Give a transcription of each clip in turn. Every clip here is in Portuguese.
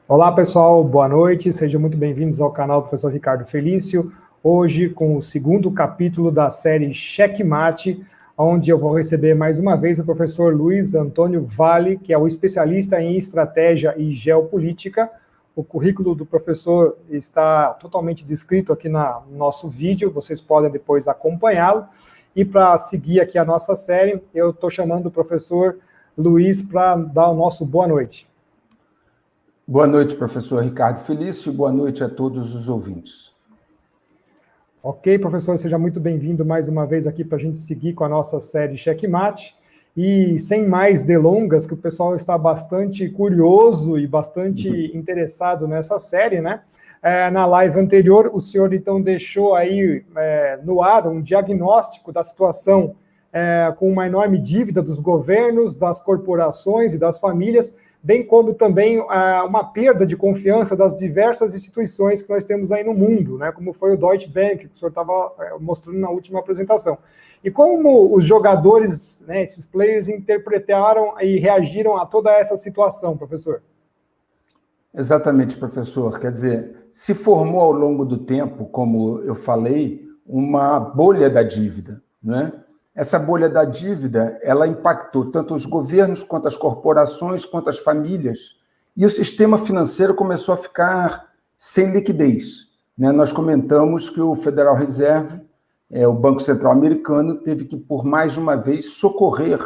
Olá, pessoal, boa noite, sejam muito bem-vindos ao canal do professor Ricardo Felício, hoje com o segundo capítulo da série Checkmate, onde eu vou receber mais uma vez o professor Luiz Antônio Vale, que é o especialista em estratégia e geopolítica. O currículo do professor está totalmente descrito aqui no nosso vídeo, vocês podem depois acompanhá-lo. E para seguir aqui a nossa série, eu estou chamando o professor Luiz para dar o nosso boa noite. Boa noite, professor Ricardo Felício, e boa noite a todos os ouvintes. Ok, professor, seja muito bem-vindo mais uma vez aqui para a gente seguir com a nossa série Checkmate. E sem mais delongas, que o pessoal está bastante curioso e bastante interessado nessa série, né? Na live anterior, o senhor então deixou aí no ar um diagnóstico da situação com uma enorme dívida dos governos, das corporações e das famílias, bem como também uma perda de confiança das diversas instituições que nós temos aí no mundo, né, como foi o Deutsche Bank, que o senhor estava mostrando na última apresentação. E como os jogadores, né, esses players, interpretaram e reagiram a toda essa situação, professor? Exatamente, professor. Quer dizer, se formou ao longo do tempo, como eu falei, uma bolha da dívida, né? Essa bolha da dívida, ela impactou tanto os governos, quanto as corporações, quanto as famílias, e o sistema financeiro começou a ficar sem liquidez, né? Nós comentamos que o Federal Reserve, o Banco Central Americano, teve que, por mais de uma vez, socorrer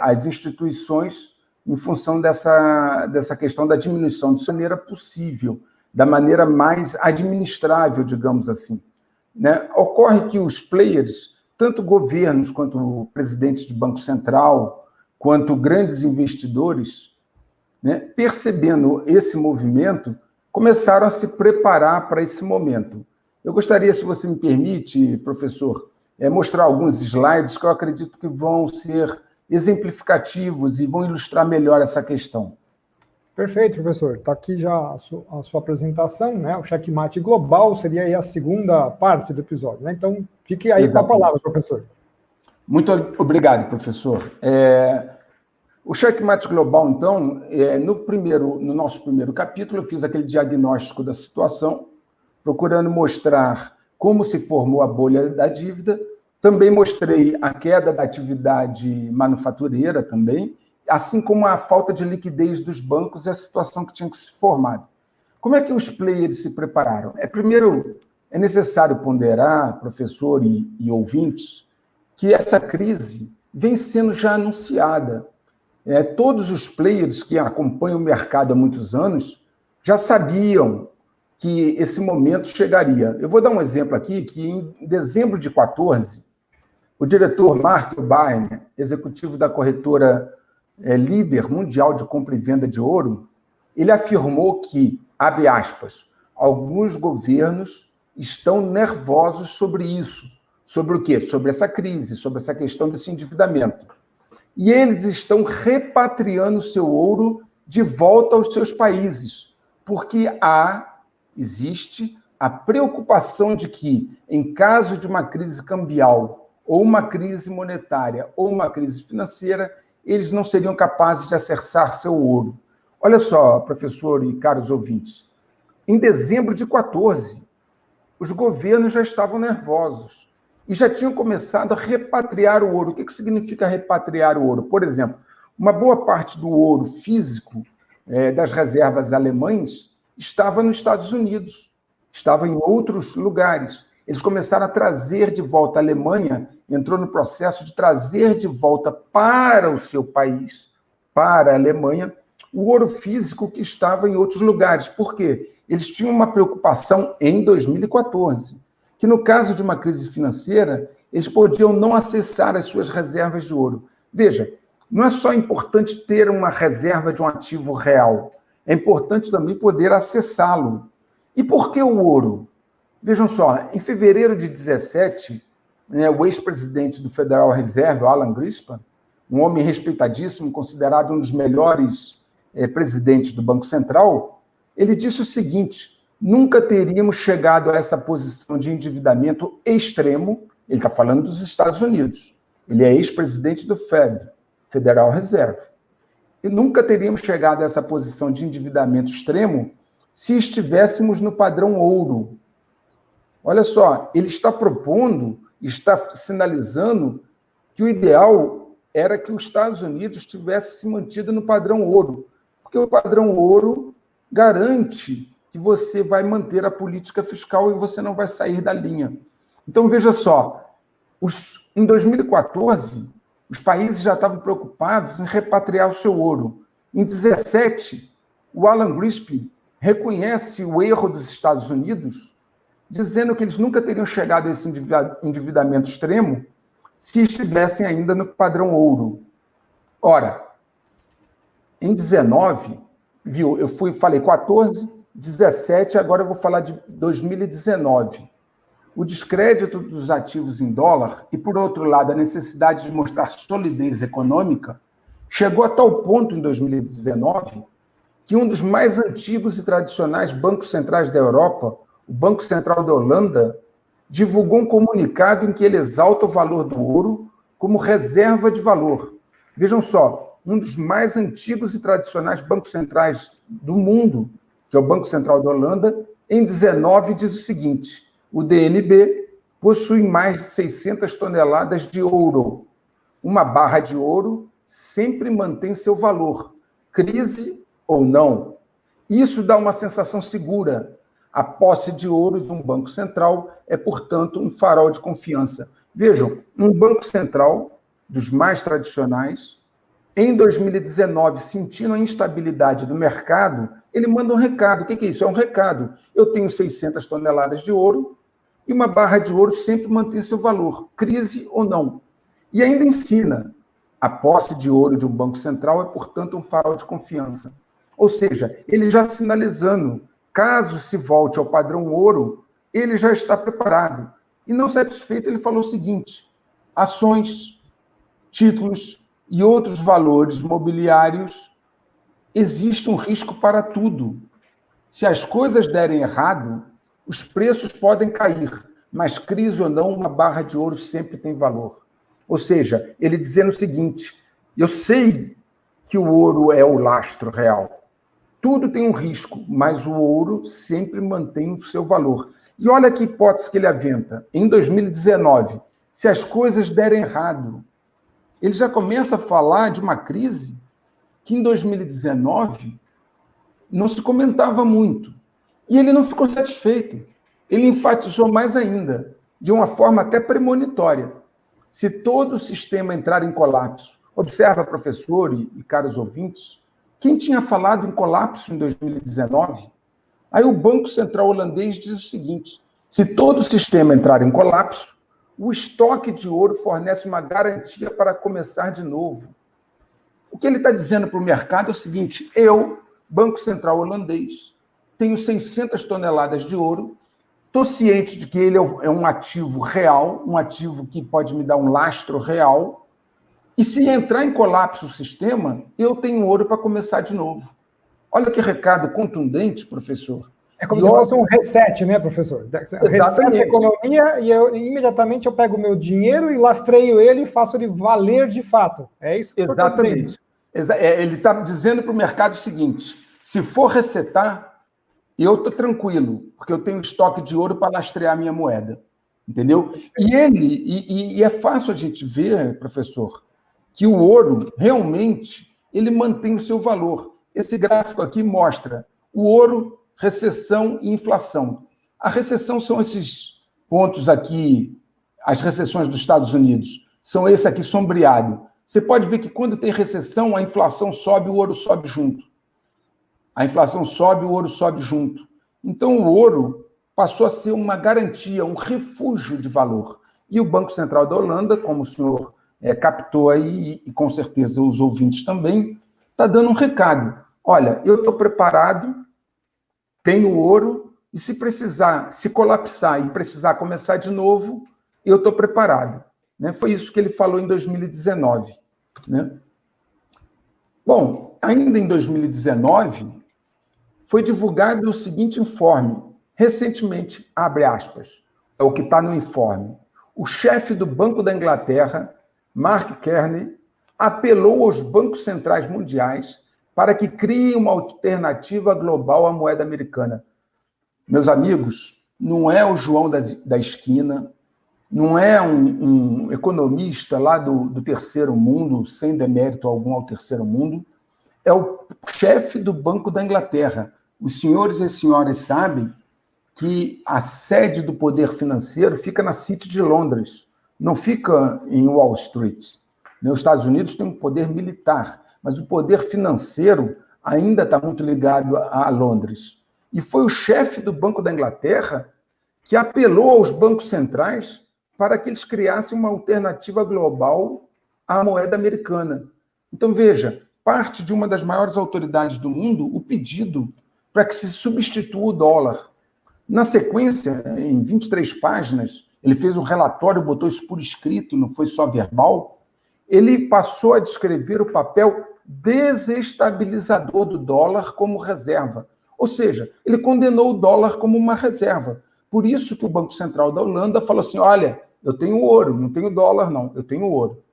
as instituições em função dessa questão da diminuição de maneira possível, da maneira mais administrável, digamos assim, né? Ocorre que os players, tanto governos quanto presidentes de Banco Central, quanto grandes investidores, né, percebendo esse movimento, começaram a se preparar para esse momento. Eu gostaria, se você me permite, professor, mostrar alguns slides que eu acredito que vão ser exemplificativos e vão ilustrar melhor essa questão. Perfeito, professor. Está aqui já a sua apresentação, né? O Checkmate Global seria aí a segunda parte do episódio, né? Então, fique aí com a palavra, professor. Muito obrigado, professor. O Checkmate Global, então, no nosso primeiro capítulo, eu fiz aquele diagnóstico da situação, procurando mostrar como se formou a bolha da dívida. Também mostrei a queda da atividade manufatureira também, assim como a falta de liquidez dos bancos e a situação que tinha que se formar. Como é que os players se prepararam? Primeiro, é necessário ponderar, professor e ouvintes, que essa crise vem sendo já anunciada. Todos os players que acompanham o mercado há muitos anos já sabiam que esse momento chegaria. Eu vou dar um exemplo aqui, que em dezembro de 2014, o diretor Mark O'Brien, executivo da corretora líder mundial de compra e venda de ouro, ele afirmou que, abre aspas, alguns governos estão nervosos sobre isso. Sobre o quê? Sobre essa crise, sobre essa questão desse endividamento. E eles estão repatriando seu ouro de volta aos seus países, porque existe a preocupação de que, em caso de uma crise cambial, ou uma crise monetária, ou uma crise financeira, eles não seriam capazes de acessar seu ouro. Olha só, professor e caros ouvintes, em dezembro de 2014, os governos já estavam nervosos e já tinham começado a repatriar o ouro. O que significa repatriar o ouro? Por exemplo, uma boa parte do ouro físico das reservas alemães estava nos Estados Unidos, estava em outros lugares. Eles começaram a trazer de volta, a Alemanha entrou no processo de trazer de volta para o seu país, para a Alemanha, o ouro físico que estava em outros lugares. Por quê? Eles tinham uma preocupação em 2014, que no caso de uma crise financeira, eles podiam não acessar as suas reservas de ouro. Veja, não é só importante ter uma reserva de um ativo real, é importante também poder acessá-lo. E por que o ouro? Vejam só, em fevereiro de 2017, o ex-presidente do Federal Reserve, Alan Greenspan, um homem respeitadíssimo, considerado um dos melhores presidentes do Banco Central, ele disse o seguinte: nunca teríamos chegado a essa posição de endividamento extremo. Ele está falando dos Estados Unidos. Ele é ex-presidente do Federal Reserve. e nunca teríamos chegado a essa posição de endividamento extremo se estivéssemos no padrão ouro. Olha só, ele está propondo, está sinalizando que o ideal era que os Estados Unidos tivesse se mantido no padrão ouro, porque o padrão ouro garante que você vai manter a política fiscal e você não vai sair da linha. Então, veja só, em 2014, os países já estavam preocupados em repatriar o seu ouro. Em 2017, o Alan Greenspan reconhece o erro dos Estados Unidos, dizendo que eles nunca teriam chegado a esse endividamento extremo se estivessem ainda no padrão ouro. Ora, em 19, viu, falei 14, 17, agora eu vou falar de 2019. O descrédito dos ativos em dólar e, por outro lado, a necessidade de mostrar solidez econômica chegou a tal ponto em 2019 que um dos mais antigos e tradicionais bancos centrais da Europa, o Banco Central da Holanda, divulgou um comunicado em que ele exalta o valor do ouro como reserva de valor. Vejam só, um dos mais antigos e tradicionais bancos centrais do mundo, que é o Banco Central da Holanda, em 19 diz o seguinte: o DNB possui mais de 600 toneladas de ouro. Uma barra de ouro sempre mantém seu valor, crise ou não. Isso dá uma sensação segura. A posse de ouro de um banco central é, portanto, um farol de confiança. Vejam, um banco central dos mais tradicionais, em 2019, sentindo a instabilidade do mercado, ele manda um recado. O que é isso? É um recado. Eu tenho 600 toneladas de ouro e uma barra de ouro sempre mantém seu valor, crise ou não. E ainda ensina, a posse de ouro de um banco central é, portanto, um farol de confiança. Ou seja, ele já sinalizando, caso se volte ao padrão ouro, ele já está preparado. E não satisfeito, ele falou o seguinte: ações, títulos e outros valores mobiliários, existe um risco para tudo. Se as coisas derem errado, os preços podem cair, mas crise ou não, uma barra de ouro sempre tem valor. Ou seja, ele dizendo o seguinte: eu sei que o ouro é o lastro real. Tudo tem um risco, mas o ouro sempre mantém o seu valor. E olha que hipótese que ele aventa. Em 2019, se as coisas derem errado, ele já começa a falar de uma crise que em 2019 não se comentava muito. E ele não ficou satisfeito. Ele enfatizou mais ainda, de uma forma até premonitória. Se todo o sistema entrar em colapso, observa, professor e caros ouvintes, quem tinha falado em colapso em 2019? Aí o Banco Central holandês diz o seguinte: se todo o sistema entrar em colapso, o estoque de ouro fornece uma garantia para começar de novo. O que ele está dizendo para o mercado é o seguinte: eu, Banco Central holandês, tenho 600 toneladas de ouro, estou ciente de que ele é um ativo real, um ativo que pode me dar um lastro real, e se entrar em colapso o sistema, eu tenho ouro para começar de novo. Olha que recado contundente, professor. É como se fosse um reset, né, professor? Reset a economia e imediatamente eu pego o meu dinheiro e lastreio ele e faço ele valer de fato. É isso que exatamente. Ele está dizendo para o mercado o seguinte: se for resetar, eu estou tranquilo, porque eu tenho estoque de ouro para lastrear a minha moeda. Entendeu? E é fácil a gente ver, professor, que o ouro, realmente, ele mantém o seu valor. Esse gráfico aqui mostra o ouro, recessão e inflação. A recessão são esses pontos aqui, as recessões dos Estados Unidos. São esse aqui sombreado. Você pode ver que quando tem recessão, a inflação sobe, o ouro sobe junto. A inflação sobe, o ouro sobe junto. Então, o ouro passou a ser uma garantia, um refúgio de valor. E o Banco Central da Holanda, como o senhor captou aí, e com certeza os ouvintes também, está dando um recado. Olha, eu estou preparado, tenho ouro, e se precisar, se colapsar e precisar começar de novo, eu estou preparado. Né? Foi isso que ele falou em 2019. Né? Bom, ainda em 2019, foi divulgado o seguinte informe. Recentemente, abre aspas, é o que está no informe. O chefe do Banco da Inglaterra, Mark Carney, apelou aos bancos centrais mundiais para que criem uma alternativa global à moeda americana. Meus amigos, não é o João da esquina, não é um economista lá do terceiro mundo, sem demérito algum ao terceiro mundo, é o chefe do Banco da Inglaterra. Os senhores e senhoras sabem que a sede do poder financeiro fica na City de Londres, não fica em Wall Street. Os Estados Unidos têm um poder militar, mas o poder financeiro ainda está muito ligado a Londres. E foi o chefe do Banco da Inglaterra que apelou aos bancos centrais para que eles criassem uma alternativa global à moeda americana. Então, veja, parte de uma das maiores autoridades do mundo o pedido para que se substitua o dólar. Na sequência, em 23 páginas, ele fez um relatório, botou isso por escrito, não foi só verbal, ele passou a descrever o papel desestabilizador do dólar como reserva. Ou seja, ele condenou o dólar como uma reserva. Por isso que o Banco Central da Holanda falou assim, olha, eu tenho ouro, não tenho dólar não, eu tenho ouro.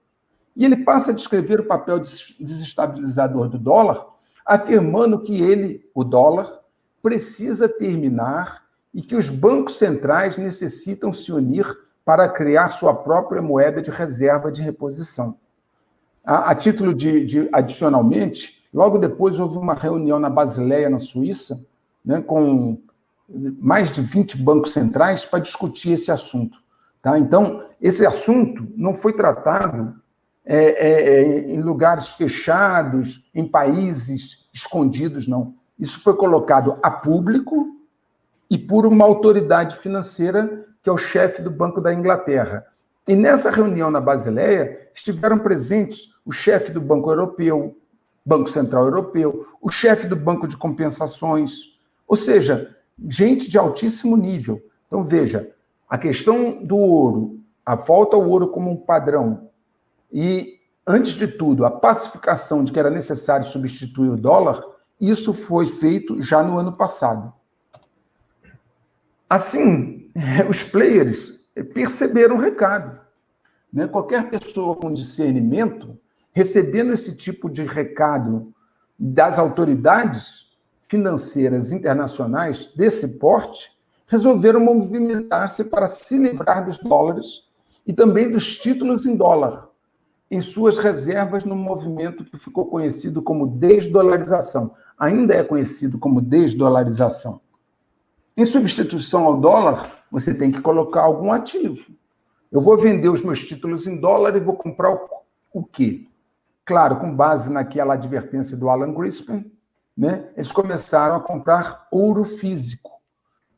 E ele passa a descrever o papel desestabilizador do dólar, afirmando que ele, o dólar, precisa terminar e que os bancos centrais necessitam se unir para criar sua própria moeda de reserva de reposição. A título de adicionalmente, logo depois houve uma reunião na Basileia, na Suíça, né, com mais de 20 bancos centrais para discutir esse assunto. Tá? Então, esse assunto não foi tratado em lugares fechados, em países escondidos, não. Isso foi colocado a público e por uma autoridade financeira, que é o chefe do Banco da Inglaterra. E nessa reunião na Basileia, estiveram presentes o chefe do Banco Europeu, Banco Central Europeu, o chefe do Banco de Compensações, ou seja, gente de altíssimo nível. Então, veja, a questão do ouro, a volta ao ouro como um padrão, e, antes de tudo, a pacificação de que era necessário substituir o dólar, isso foi feito já no ano passado. Assim, os players perceberam o recado. Né? Qualquer pessoa com discernimento, recebendo esse tipo de recado das autoridades financeiras internacionais desse porte, resolveram movimentar-se para se livrar dos dólares e também dos títulos em dólar, em suas reservas no movimento que ficou conhecido como desdolarização. Ainda é conhecido como desdolarização. Em substituição ao dólar, você tem que colocar algum ativo. Eu vou vender os meus títulos em dólar e vou comprar o quê? Claro, com base naquela advertência do Alan Greenspan, né, eles começaram a comprar ouro físico,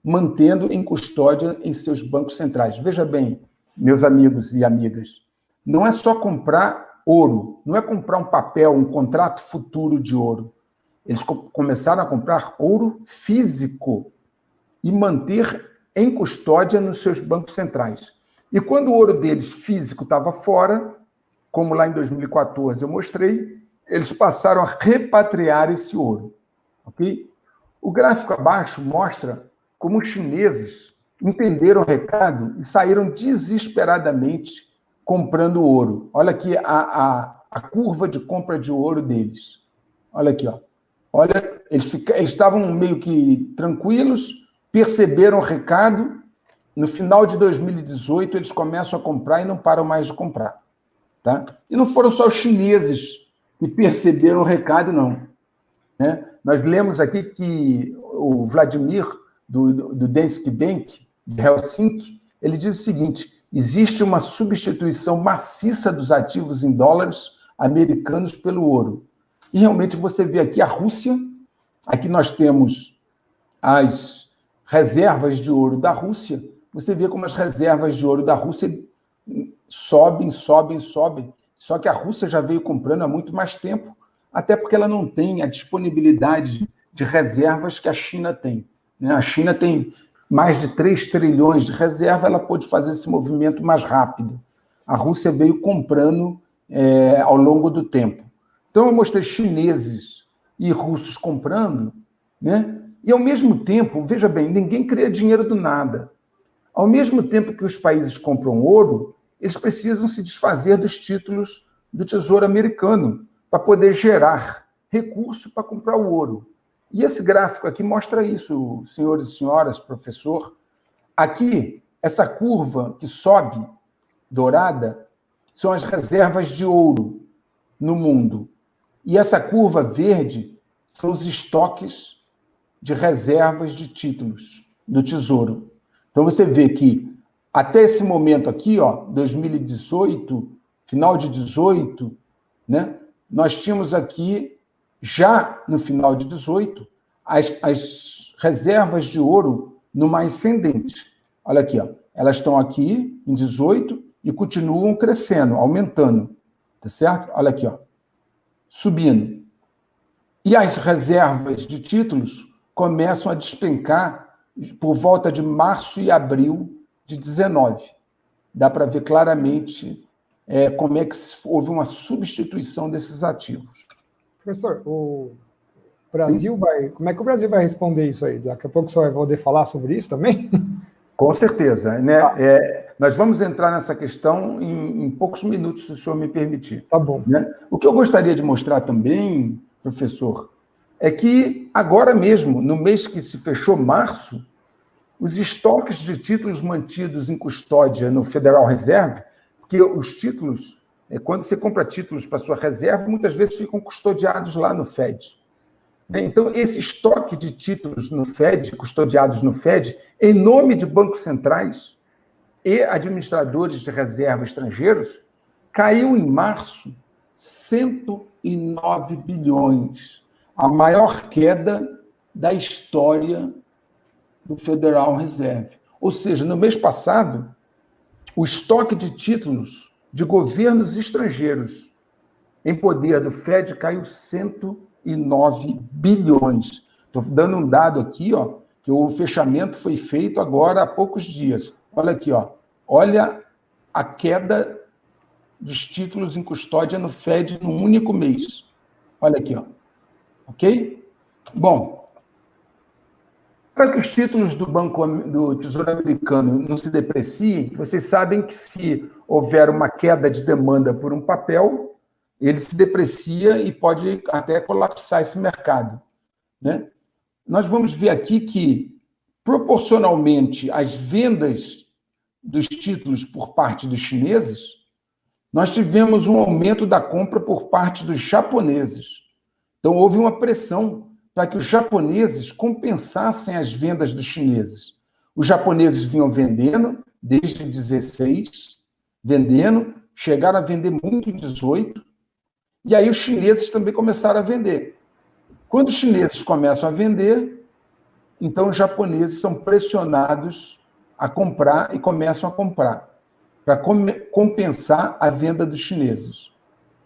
mantendo em custódia em seus bancos centrais. Veja bem, meus amigos e amigas, não é só comprar ouro, não é comprar um papel, um contrato futuro de ouro. Eles começaram a comprar ouro físico e manter em custódia nos seus bancos centrais. E quando o ouro deles físico estava fora, como lá em 2014 eu mostrei, eles passaram a repatriar esse ouro. Okay? O gráfico abaixo mostra como os chineses entenderam o recado e saíram desesperadamente comprando ouro. Olha aqui a curva de compra de ouro deles. Olha aqui, ó. Olha, eles estavam meio que tranquilos, perceberam o recado, no final de 2018 eles começam a comprar e não param mais de comprar. Tá? E não foram só os chineses que perceberam o recado, não. Né? Nós lemos aqui que o Vladimir, do Danske Bank, de Helsinki, ele diz o seguinte: existe uma substituição maciça dos ativos em dólares americanos pelo ouro. E realmente você vê aqui a Rússia, aqui nós temos as reservas de ouro da Rússia, você vê como as reservas de ouro da Rússia sobem. Só que a Rússia já veio comprando há muito mais tempo, até porque ela não tem a disponibilidade de reservas que a China tem. A China tem mais de 3 trilhões de reserva, ela pode fazer esse movimento mais rápido. A Rússia veio comprando ao longo do tempo. Então, eu mostrei chineses e russos comprando, né? E, ao mesmo tempo, veja bem, ninguém cria dinheiro do nada. Ao mesmo tempo que os países compram ouro, eles precisam se desfazer dos títulos do Tesouro Americano para poder gerar recurso para comprar o ouro. E esse gráfico aqui mostra isso, senhores e senhoras, professor. Aqui, essa curva que sobe, dourada, são as reservas de ouro no mundo. E essa curva verde são os estoques de reservas de títulos do Tesouro. Então, você vê que até esse momento aqui, 2018, final de 18, né, nós tínhamos aqui, já no final de 18, as reservas de ouro numa ascendente. Olha aqui, elas estão aqui em 18 e continuam crescendo, aumentando, tá certo? Olha aqui, subindo. E as reservas de títulos começam a despencar por volta de março e abril de 19. Dá para ver claramente como é que houve uma substituição desses ativos. Professor, o Brasil vai... Como é que o Brasil vai responder isso aí? Daqui a pouco o senhor vai poder falar sobre isso também? Com certeza, né? Nós vamos entrar nessa questão em poucos minutos, se o senhor me permitir. Tá bom. Né? O que eu gostaria de mostrar também, professor, é que agora mesmo, no mês que se fechou março, os estoques de títulos mantidos em custódia no Federal Reserve, porque os títulos, quando você compra títulos para sua reserva, muitas vezes ficam custodiados lá no Fed. Então, esse estoque de títulos no Fed, custodiados no Fed, em nome de bancos centrais e administradores de reserva estrangeiros, caiu em março 109 bilhões, a maior queda da história do Federal Reserve. Ou seja, no mês passado, o estoque de títulos de governos estrangeiros em poder do Fed caiu 109 bilhões. Estou dando um dado aqui, que o fechamento foi feito agora há poucos dias. Olha aqui, olha a queda dos títulos em custódia no Fed num único mês. Olha aqui, ok? Bom, para que os títulos do Tesouro Americano não se depreciem, vocês sabem que se houver uma queda de demanda por um papel, ele se deprecia e pode até colapsar esse mercado, né? Nós vamos ver aqui que, proporcionalmente às vendas dos títulos por parte dos chineses, nós tivemos um aumento da compra por parte dos japoneses. Então, houve uma pressão para que os japoneses compensassem as vendas dos chineses. Os japoneses vinham vendendo desde 16, chegaram a vender muito em 18, e aí os chineses também começaram a vender. Quando os chineses começam a vender, então os japoneses são pressionados a comprar e começam a comprar, para compensar a venda dos chineses,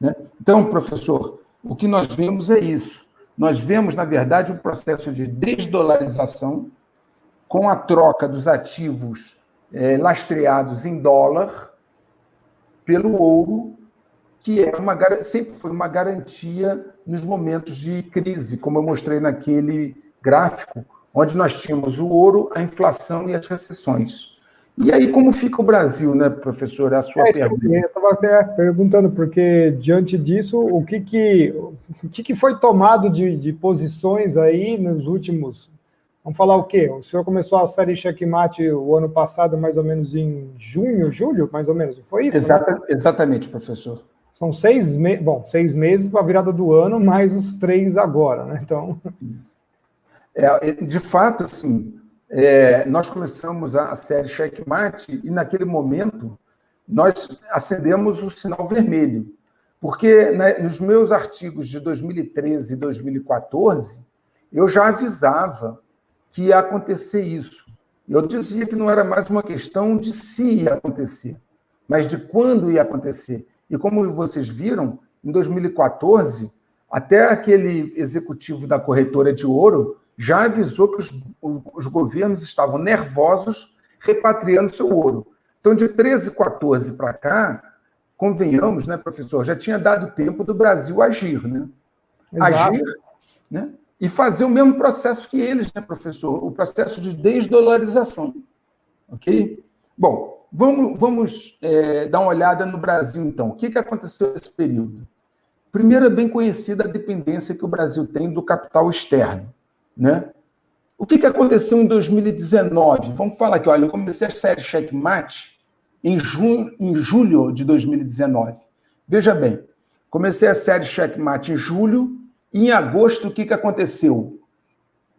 né? Então, professor, o que nós vemos é isso. Nós vemos, na verdade, um processo de desdolarização com a troca dos ativos lastreados em dólar pelo ouro, que sempre foi uma garantia nos momentos de crise, como eu mostrei naquele gráfico, onde nós tínhamos o ouro, a inflação e as recessões. E aí, como fica o Brasil, né, professor? É a sua pergunta. Eu estava até perguntando, porque diante disso, o que foi tomado de posições aí nos últimos... Vamos falar o quê? O senhor começou a série Checkmate o ano passado, mais ou menos em junho, julho, mais ou menos, foi isso? Né? Exatamente, professor. São 6 meses, 6 meses para a virada do ano, mais os 3 agora, né? Então... de fato, assim... nós começamos a série Checkmate e, naquele momento, nós acendemos o sinal vermelho. Porque, né, nos meus artigos de 2013 e 2014, eu já avisava que ia acontecer isso. Eu dizia que não era mais uma questão de se ia acontecer, mas de quando ia acontecer. E como vocês viram, em 2014, até aquele executivo da corretora de ouro já avisou que os governos estavam nervosos repatriando seu ouro. Então, de 13, 14 para cá, convenhamos, né, professor, já tinha dado tempo do Brasil agir, né? Exato. Agir, né? E fazer o mesmo processo que eles, né, professor? O processo de desdolarização. Ok? Bom, Vamos dar uma olhada no Brasil, então. O que aconteceu nesse período? Primeiro, é bem conhecida a dependência que o Brasil tem do capital externo, né? O que aconteceu em 2019? Vamos falar aqui, olha, eu comecei a série Checkmate em julho de 2019. Veja bem, comecei a série Checkmate em julho, e em agosto o que aconteceu?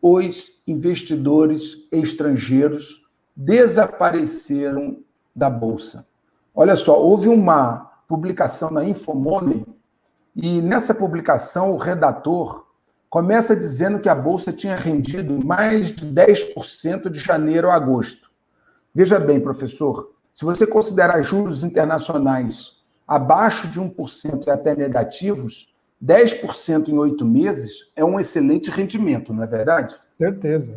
Os investidores estrangeiros desapareceram da Bolsa. Olha só, houve uma publicação na Infomoney, e nessa publicação o redator começa dizendo que a Bolsa tinha rendido mais de 10% de janeiro a agosto. Veja bem, professor, se você considerar juros internacionais abaixo de 1% e até negativos, 10% em 8 meses é um excelente rendimento, não é verdade? Certeza.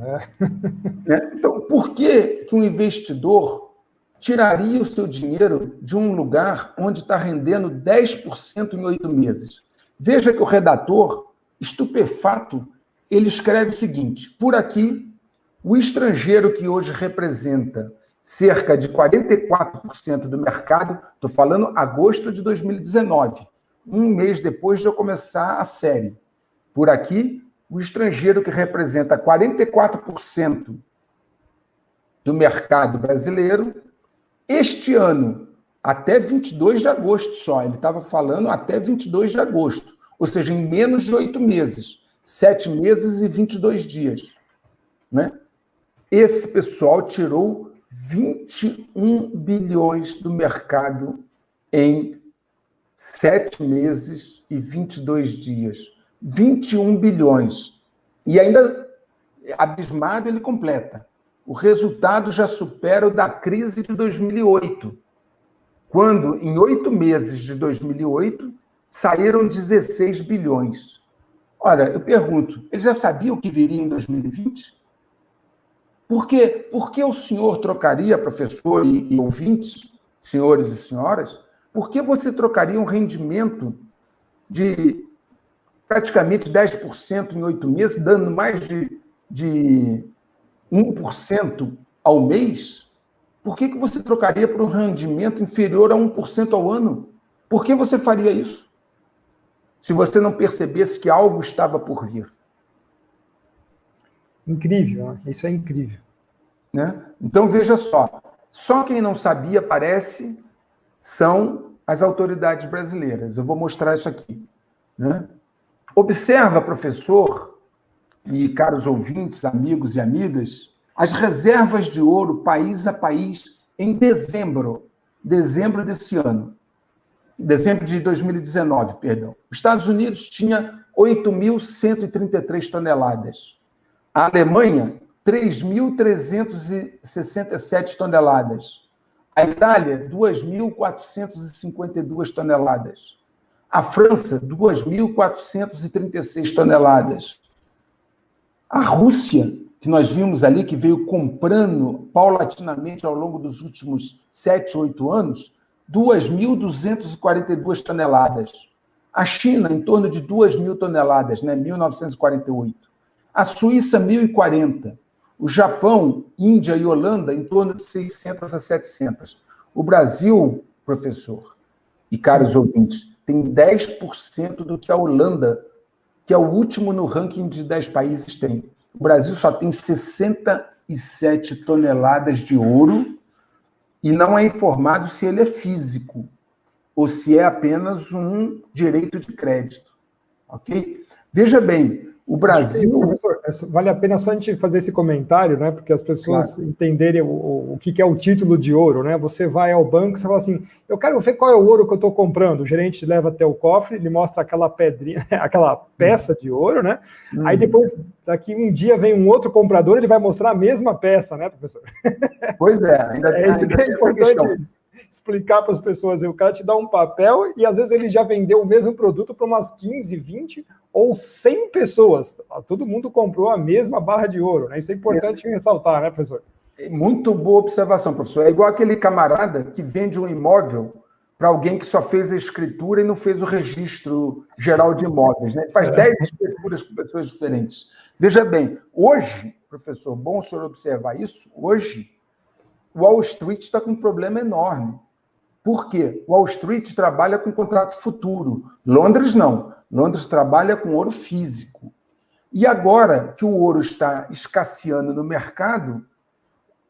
Então, por que um investidor tiraria o seu dinheiro de um lugar onde está rendendo 10% em 8 meses? Veja que o redator, estupefato, ele escreve o seguinte: por aqui, o estrangeiro que hoje representa cerca de 44% do mercado, estou falando agosto de 2019, um mês depois de eu começar a série. Por aqui, o estrangeiro que representa 44% do mercado brasileiro, este ano, até 22 de agosto só, ele estava falando até 22 de agosto, ou seja, em menos de 8 meses, 7 meses e 22 dias. Né? Esse pessoal tirou 21 bilhões do mercado em 7 meses e 22 dias. 21 bilhões. E ainda, abismado, ele completa. O resultado já supera o da crise de 2008, quando, em 8 meses de 2008, saíram 16 bilhões. Ora, eu pergunto, ele já sabia o que viria em 2020? Por que o senhor trocaria, professor e ouvintes, senhores e senhoras, por que você trocaria um rendimento de praticamente 10% em 8 meses, dando mais de 1% ao mês? Por que você trocaria por um rendimento inferior a 1% ao ano? Por que você faria isso? Se você não percebesse que algo estava por vir. Incrível, né? Isso é incrível. Né? Então, veja só quem não sabia, parece, são as autoridades brasileiras. Eu vou mostrar isso aqui. Né? Observa, professor e caros ouvintes, amigos e amigas, as reservas de ouro país a país em dezembro desse ano. Dezembro de 2019, perdão. Os Estados Unidos tinha 8.133 toneladas. A Alemanha, 3.367 toneladas. A Itália, 2.452 toneladas. A França, 2.436 toneladas. A Rússia, que nós vimos ali, que veio comprando paulatinamente ao longo dos últimos 7, 8 anos, 2.242 toneladas. A China, em torno de 2.000 toneladas, né? 1948. A Suíça, 1.040. O Japão, Índia e Holanda, em torno de 600 a 700. O Brasil, professor e caros ouvintes, tem 10% do que a Holanda, que é o último no ranking de 10 países, tem. O Brasil só tem 67 toneladas de ouro e não é informado se ele é físico ou se é apenas um direito de crédito. Ok? Veja bem, o Brasil... Professor, vale a pena só a gente fazer esse comentário, né? Porque as pessoas entenderem o que é o título de ouro, né? Você vai ao banco e fala assim, eu quero ver qual é o ouro que eu estou comprando. O gerente leva até o cofre, ele mostra aquela pedrinha, aquela peça de ouro, né? Aí depois, daqui um dia, vem um outro comprador, ele vai mostrar a mesma peça, né, professor? Pois é, ainda é isso que é importante explicar para as pessoas. O cara te dá um papel e às vezes ele já vendeu o mesmo produto para umas 15, 20 ou 100 pessoas. Todo mundo comprou a mesma barra de ouro, né? Isso é importante ressaltar, né, professor? Muito boa observação, professor. É igual aquele camarada que vende um imóvel para alguém que só fez a escritura e não fez o registro geral de imóveis, né? Ele faz 10 escrituras com pessoas diferentes. Veja bem, hoje, professor, bom o senhor observar isso, hoje Wall Street está com um problema enorme. Por quê? Wall Street trabalha com contrato futuro. Londres não. Londres trabalha com ouro físico. E agora que o ouro está escasseando no mercado,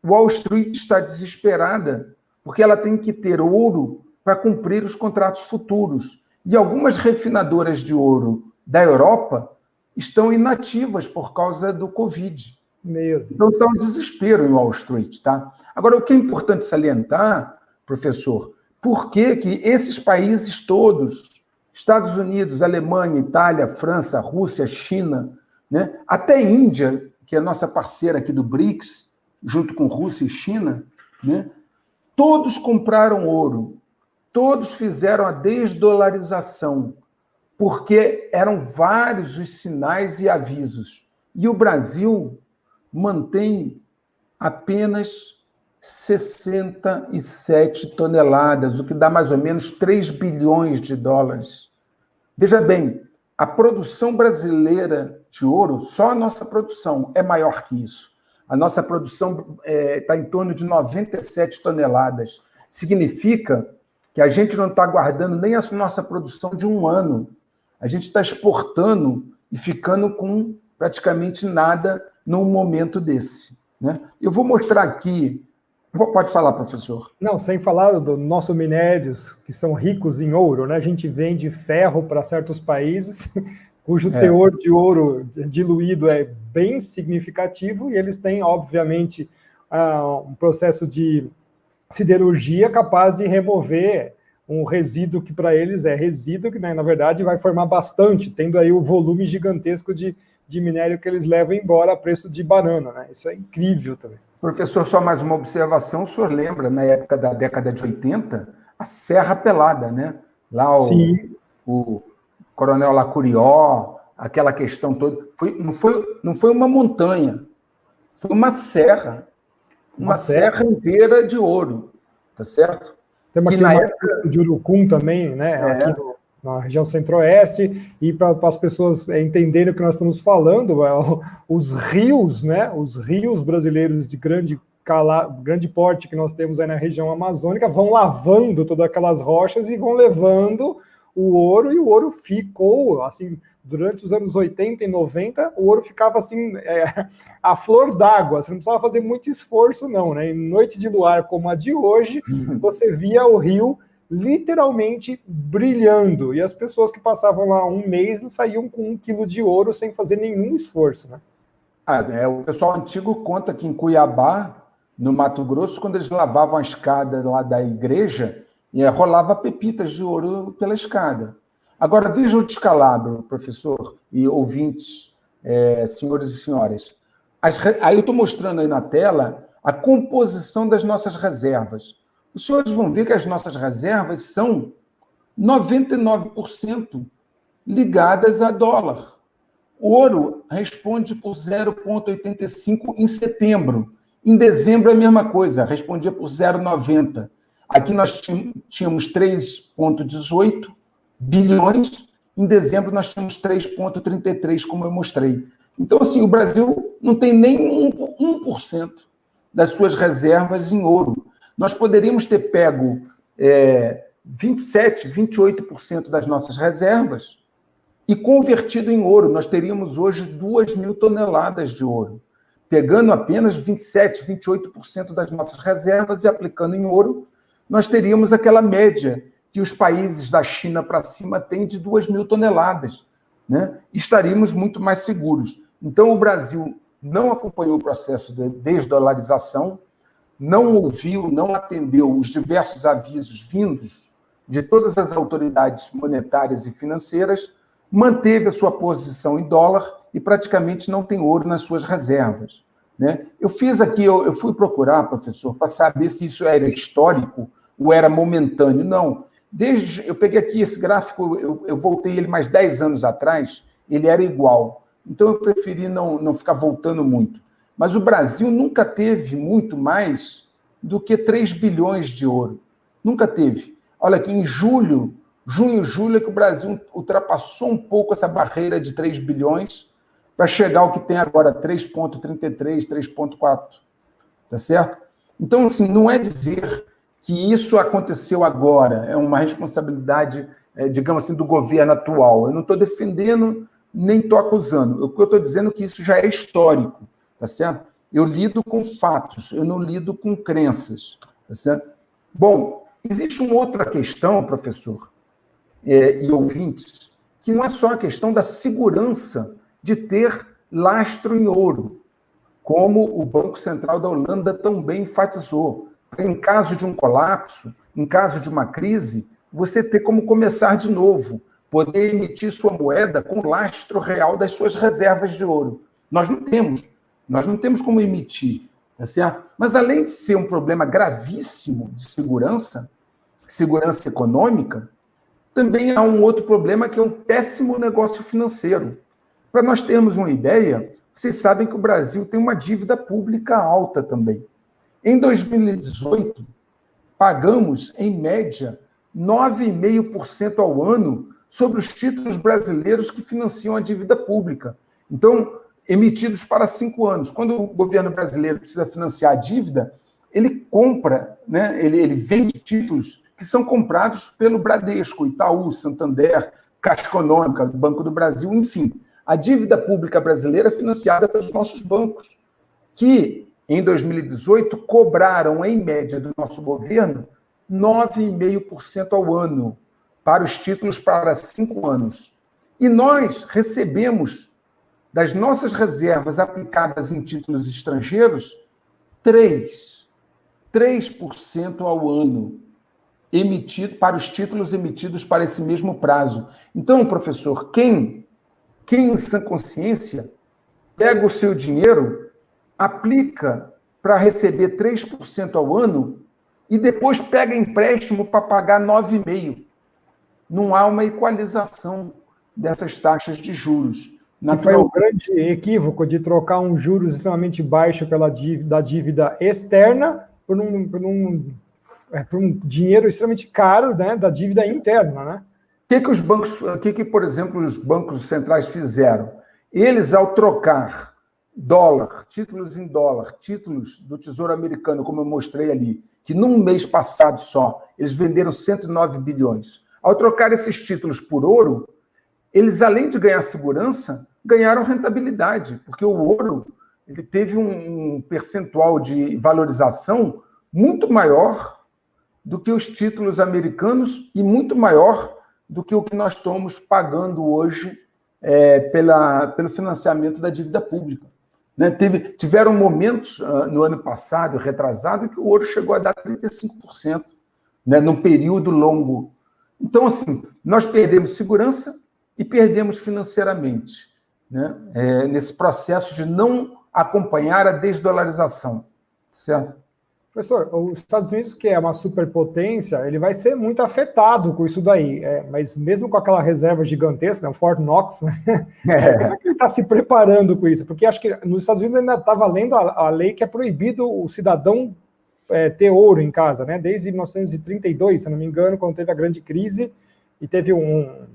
Wall Street está desesperada, porque ela tem que ter ouro para cumprir os contratos futuros. E algumas refinadoras de ouro da Europa estão inativas por causa do Covid. Meu Deus. Então está um desespero em Wall Street, tá? Agora, o que é importante salientar, professor, por que esses países todos, Estados Unidos, Alemanha, Itália, França, Rússia, China, né, até Índia, que é a nossa parceira aqui do BRICS, junto com Rússia e China, né, todos compraram ouro, todos fizeram a desdolarização, porque eram vários os sinais e avisos. E o Brasil mantém apenas 67 toneladas, o que dá mais ou menos 3 bilhões de dólares. Veja bem, a produção brasileira de ouro, só a nossa produção é maior que isso. A nossa produção está em torno de 97 toneladas. Significa que a gente não está guardando nem a nossa produção de um ano. A gente está exportando e ficando com praticamente nada num momento desse, né? Eu vou mostrar aqui. Pode falar, professor. Não, sem falar dos nossos minérios, que são ricos em ouro, né? A gente vende ferro para certos países, cujo teor de ouro diluído é bem significativo, e eles têm, obviamente, um processo de siderurgia capaz de remover um resíduo que para eles é resíduo, que, né, na verdade vai formar bastante, tendo aí o volume gigantesco de minério que eles levam embora a preço de banana, né? Isso é incrível também. Professor, só mais uma observação, o senhor lembra, na época da década de 80, a Serra Pelada, né? Lá o Coronel Lacurió, aquela questão toda, não foi uma montanha, foi uma serra, uma serra inteira de ouro, tá certo? Temos aqui uma época de Urucum também, né? Aqui na região centro-oeste, e para as pessoas entenderem o que nós estamos falando, os rios, né? Os rios brasileiros de grande porte que nós temos aí na região amazônica vão lavando todas aquelas rochas e vão levando o ouro, e o ouro ficou, assim, durante os anos 80 e 90, o ouro ficava assim, a flor d'água, você não precisava fazer muito esforço não, né? Em noite de luar como a de hoje, você via o rio literalmente brilhando, e as pessoas que passavam lá um mês saíam com 1 quilo de ouro sem fazer nenhum esforço, né? O pessoal antigo conta que em Cuiabá, no Mato Grosso, quando eles lavavam a escada lá da igreja, rolava pepitas de ouro pela escada. Agora, veja o descalabro, professor e ouvintes, senhores e senhoras. Aí eu estou mostrando aí na tela a composição das nossas reservas. Os senhores vão ver que as nossas reservas são 99% ligadas a dólar. O ouro responde por 0,85 em setembro. Em dezembro é a mesma coisa, respondia por 0,90. Aqui nós tínhamos 3,18 bilhões, em dezembro nós tínhamos 3,33, como eu mostrei. Então, assim, o Brasil não tem nem 1% das suas reservas em ouro. Nós poderíamos ter pego 27%, 28% das nossas reservas e convertido em ouro. Nós teríamos hoje 2.000 toneladas de ouro, pegando apenas 27%, 28% das nossas reservas e aplicando em ouro, nós teríamos aquela média que os países da China para cima têm de 2.000 toneladas, né? Estaríamos muito mais seguros. Então, o Brasil não acompanhou o processo de desdolarização, não ouviu, não atendeu os diversos avisos vindos de todas as autoridades monetárias e financeiras, manteve a sua posição em dólar e praticamente não tem ouro nas suas reservas, né? Eu fui procurar, professor, para saber se isso era histórico ou era momentâneo. Não. Eu peguei aqui esse gráfico, eu voltei ele mais 10 anos atrás, ele era igual. Então, eu preferi não ficar voltando muito. Mas o Brasil nunca teve muito mais do que 3 bilhões de ouro. Nunca teve. Olha aqui, em junho, julho, é que o Brasil ultrapassou um pouco essa barreira de 3 bilhões para chegar ao que tem agora, 3,33, 3,4. Tá certo? Então, assim, não é dizer que isso aconteceu agora, é uma responsabilidade, digamos assim, do governo atual. Eu não estou defendendo, nem estou acusando. O que eu estou dizendo é que isso já é histórico, tá certo? Eu lido com fatos, eu não lido com crenças, tá certo? Bom, existe uma outra questão, professor, e ouvintes, que não é só a questão da segurança de ter lastro em ouro, como o Banco Central da Holanda também enfatizou. Em caso de um colapso, em caso de uma crise, você ter como começar de novo, poder emitir sua moeda com lastro real das suas reservas de ouro. Nós não temos como emitir, tá certo? Mas além de ser um problema gravíssimo de segurança econômica, também há um outro problema que é um péssimo negócio financeiro. Para nós termos uma ideia, vocês sabem que o Brasil tem uma dívida pública alta também. Em 2018, pagamos, em média, 9,5% ao ano sobre os títulos brasileiros que financiam a dívida pública. Então, emitidos para 5 anos. Quando o governo brasileiro precisa financiar a dívida, ele compra, né? Ele vende títulos que são comprados pelo Bradesco, Itaú, Santander, Caixa Econômica, Banco do Brasil, enfim. A dívida pública brasileira é financiada pelos nossos bancos, que, em 2018, cobraram, em média, do nosso governo, 9,5% ao ano para os títulos para 5 anos. E nós recebemos, das nossas reservas aplicadas em títulos estrangeiros, 3% ao ano emitido para os títulos emitidos para esse mesmo prazo. Então, professor, quem em sã consciência pega o seu dinheiro, aplica para receber 3% ao ano e depois pega empréstimo para pagar 9,5%. Não há uma equalização dessas taxas de juros. Que foi o grande equívoco de trocar um juros extremamente baixo da dívida externa por um dinheiro extremamente caro, né, da dívida interna, né? Por exemplo, os bancos centrais fizeram? Eles, ao trocar títulos em dólar, títulos do Tesouro Americano, como eu mostrei ali, que num mês passado só, eles venderam 109 bilhões. Ao trocar esses títulos por ouro, eles, além de ganhar segurança, ganharam rentabilidade, porque o ouro ele teve um percentual de valorização muito maior do que os títulos americanos e muito maior do que o que nós estamos pagando hoje pelo financiamento da dívida pública. Né? Tiveram momentos no ano passado, retrasado, que o ouro chegou a dar 35%, né, num período longo. Então, assim, nós perdemos segurança e perdemos financeiramente, né, nesse processo de não acompanhar a desdolarização, certo? Professor, os Estados Unidos, que é uma superpotência, ele vai ser muito afetado com isso daí, mas mesmo com aquela reserva gigantesca, né, o Fort Knox, né, como é que ele está se preparando com isso? Porque acho que nos Estados Unidos ainda está valendo a lei que é proibido o cidadão ter ouro em casa, né, desde 1932, se não me engano, quando teve a grande crise e teve um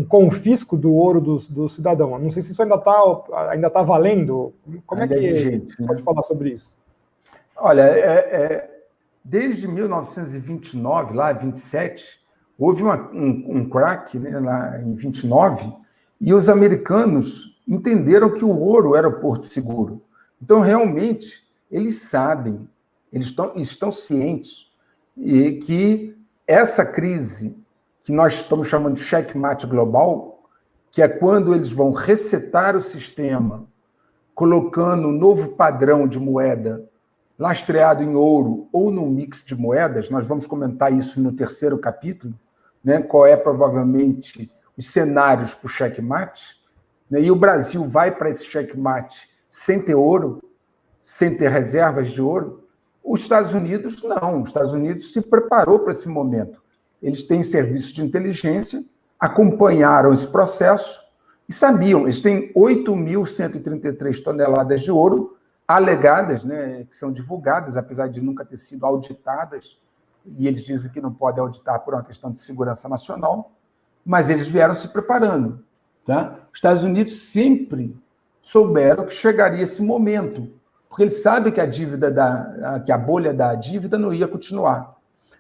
confisco do ouro do cidadão. Não sei se isso ainda tá valendo. Como ainda é que você pode falar sobre isso? Olha, desde 1929, lá 27, houve um crack, né, lá em 29, e os americanos entenderam que o ouro era o porto seguro. Então, realmente, eles sabem, eles estão cientes que essa crise que nós estamos chamando de checkmate global, que é quando eles vão resetar o sistema, colocando um novo padrão de moeda lastreado em ouro ou num mix de moedas, nós vamos comentar isso no terceiro capítulo, né, qual é provavelmente os cenários para o checkmate, né, e o Brasil vai para esse checkmate sem ter ouro, sem ter reservas de ouro. Os Estados Unidos não, os Estados Unidos se preparou para esse momento. Eles têm serviço de inteligência, acompanharam esse processo e sabiam, eles têm 8.133 toneladas de ouro alegadas, né, que são divulgadas, apesar de nunca ter sido auditadas, e eles dizem que não podem auditar por uma questão de segurança nacional, mas eles vieram se preparando. Tá? Os Estados Unidos sempre souberam que chegaria esse momento, porque ele sabe que que a bolha da dívida não ia continuar.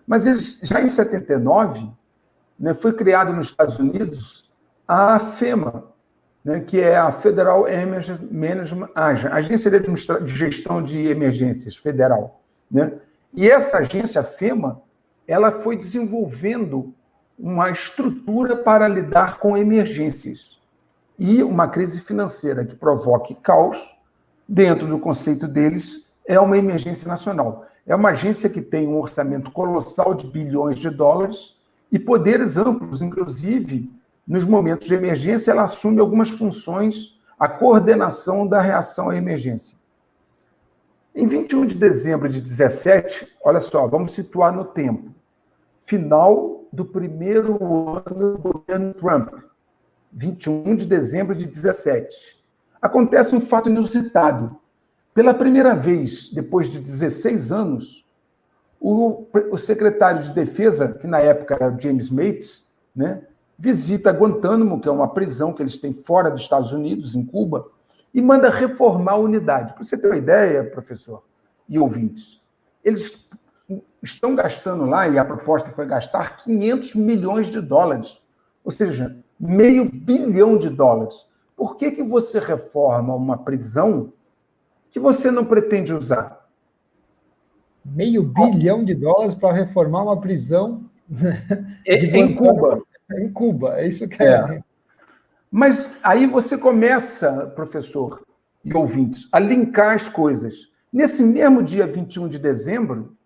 Mas eles, já em 79, né, foi criado nos Estados Unidos a FEMA, né, que é a Federal Emergency Management Agency, Agência de Gestão de Emergências Federal, né? E essa agência, a FEMA, ela foi desenvolvendo uma estrutura para lidar com emergências. E uma crise financeira que provoque caos, dentro do conceito deles, é uma emergência nacional. É uma agência que tem um orçamento colossal de bilhões de dólares e poderes amplos, inclusive, nos momentos de emergência, ela assume algumas funções, a coordenação da reação à emergência. Em 21 de dezembro de 17, olha só, vamos situar no tempo. Final do primeiro ano do governo Trump, 21 de dezembro de 17. Acontece um fato inusitado. Pela primeira vez, depois de 16 anos, o secretário de Defesa, que na época era o James Mattis, né, visita Guantánamo, que é uma prisão que eles têm fora dos Estados Unidos, em Cuba, e manda reformar a unidade. Para você ter uma ideia, professor e ouvintes, eles estão gastando lá, e a proposta foi gastar 500 milhões de dólares, ou seja, $500 bilhão. Por que você reforma uma prisão que você não pretende usar? $500 bilhão para reformar uma prisão em Cuba. Em Cuba, é isso que é. Mas aí você começa, professor e ouvintes, a linkar as coisas. Nesse mesmo dia 21 de dezembro,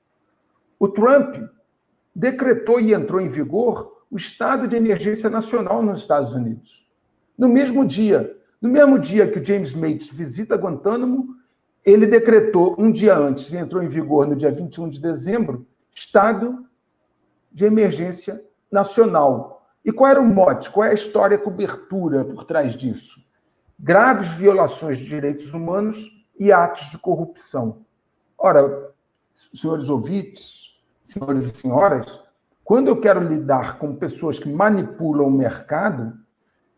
o Trump decretou e entrou em vigor o estado de emergência nacional nos Estados Unidos. No mesmo dia que o James Mattis visita Guantánamo, ele decretou um dia antes e entrou em vigor no dia 21 de dezembro, estado de emergência nacional. E qual era o mote? Qual é a história, a cobertura por trás disso? Graves violações de direitos humanos e atos de corrupção. Ora, senhores ouvintes, senhores e senhoras, quando eu quero lidar com pessoas que manipulam o mercado,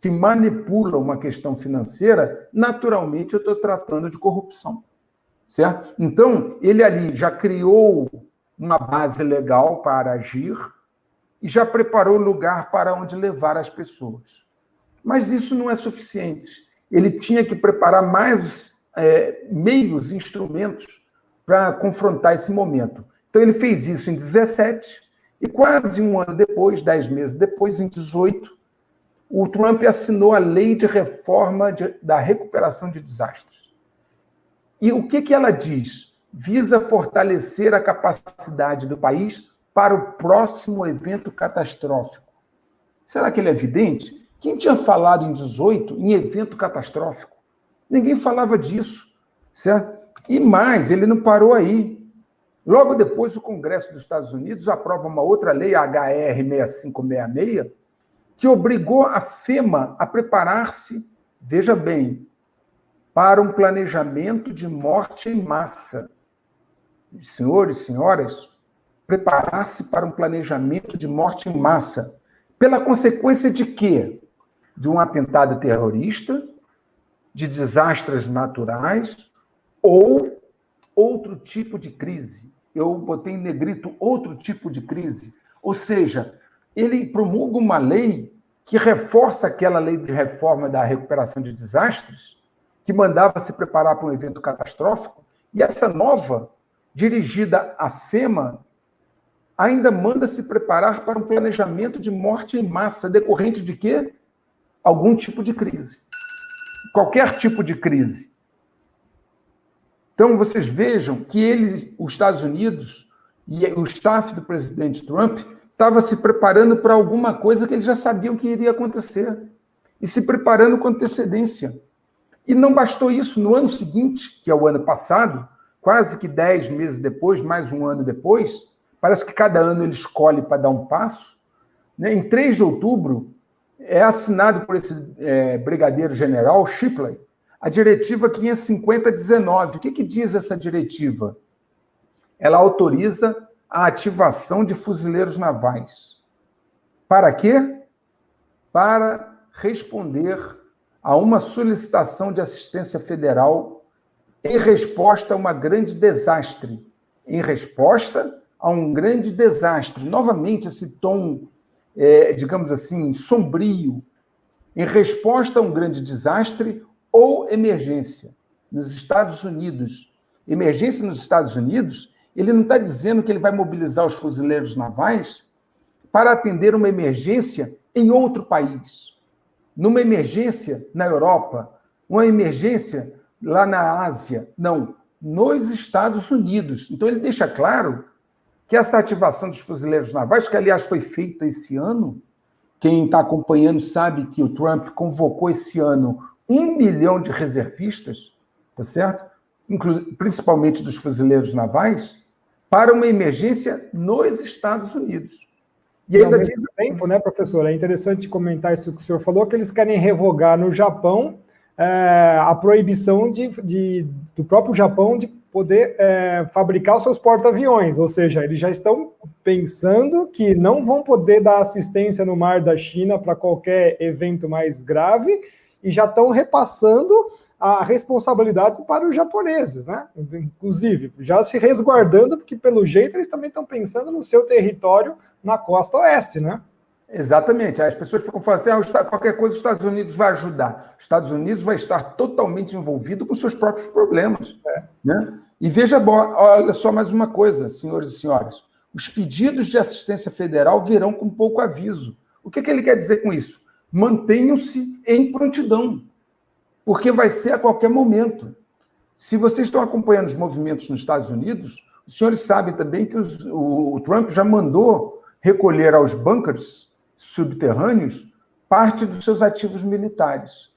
que manipulam uma questão financeira, naturalmente eu estou tratando de corrupção. Certo? Então, ele ali já criou uma base legal para agir e já preparou o lugar para onde levar as pessoas. Mas isso não é suficiente. Ele tinha que preparar mais meios, instrumentos para confrontar esse momento. Então, ele fez isso em 17 e quase um ano depois, 10 meses depois, em 18, o Trump assinou a Lei de Reforma da Recuperação de Desastres. E o que ela diz? Visa fortalecer a capacidade do país para o próximo evento catastrófico. Será que ele é evidente? Quem tinha falado em 18 em evento catastrófico? Ninguém falava disso, certo? E mais, ele não parou aí. Logo depois, o Congresso dos Estados Unidos aprova uma outra lei, a HR 6566, que obrigou a FEMA a preparar-se, veja bem, para um planejamento de morte em massa. Senhores e senhoras, preparar-se para um planejamento de morte em massa. Pela consequência de quê? De um atentado terrorista, de desastres naturais ou outro tipo de crise. Eu botei em negrito outro tipo de crise. Ou seja, ele promulga uma lei que reforça aquela lei de reforma da recuperação de desastres, que mandava se preparar para um evento catastrófico, e essa nova, dirigida à FEMA, ainda manda se preparar para um planejamento de morte em massa, decorrente de quê? Algum tipo de crise. Qualquer tipo de crise. Então, vocês vejam que os Estados Unidos e o staff do presidente Trump estava se preparando para alguma coisa que eles já sabiam que iria acontecer. E se preparando com antecedência. E não bastou isso, no ano seguinte, que é o ano passado, quase que 10 meses depois, mais um ano depois, parece que cada ano ele escolhe para dar um passo, né? Em 3 de outubro, é assinado por esse brigadeiro-general Shipley a diretiva 550-19. O que diz essa diretiva? Ela autoriza a ativação de fuzileiros navais. Para quê? Para responder a uma solicitação de assistência federal em resposta a uma grande desastre. Em resposta a um grande desastre. Novamente, esse tom, digamos assim, sombrio. Em resposta a um grande desastre ou emergência. Nos Estados Unidos, emergência nos Estados Unidos, ele não está dizendo que ele vai mobilizar os fuzileiros navais para atender uma emergência em outro país. Numa emergência na Europa, uma emergência lá na Ásia. Não, nos Estados Unidos. Então, ele deixa claro que essa ativação dos fuzileiros navais, que, aliás, foi feita esse ano, quem está acompanhando sabe que o Trump convocou esse ano 1 milhão de reservistas, tá certo? Principalmente dos fuzileiros navais, para uma emergência nos Estados Unidos. E ainda ao mesmo tempo, né, professor, é interessante comentar isso que o senhor falou, que eles querem revogar no Japão a proibição do próprio Japão de poder fabricar os seus porta-aviões, ou seja, eles já estão pensando que não vão poder dar assistência no mar da China para qualquer evento mais grave e já estão repassando a responsabilidade para os japoneses, né? Inclusive, já se resguardando, porque pelo jeito eles também estão pensando no seu território na costa oeste, né? Exatamente. As pessoas ficam falando assim, qualquer coisa os Estados Unidos vai ajudar. Os Estados Unidos vai estar totalmente envolvido com seus próprios problemas. Né? E veja, olha só mais uma coisa, senhores e senhoras. Os pedidos de assistência federal virão com pouco aviso. O que ele quer dizer com isso? Mantenham-se em prontidão, porque vai ser a qualquer momento. Se vocês estão acompanhando os movimentos nos Estados Unidos, os senhores sabem também que o Trump já mandou recolher aos bunkers subterrâneos parte dos seus ativos militares.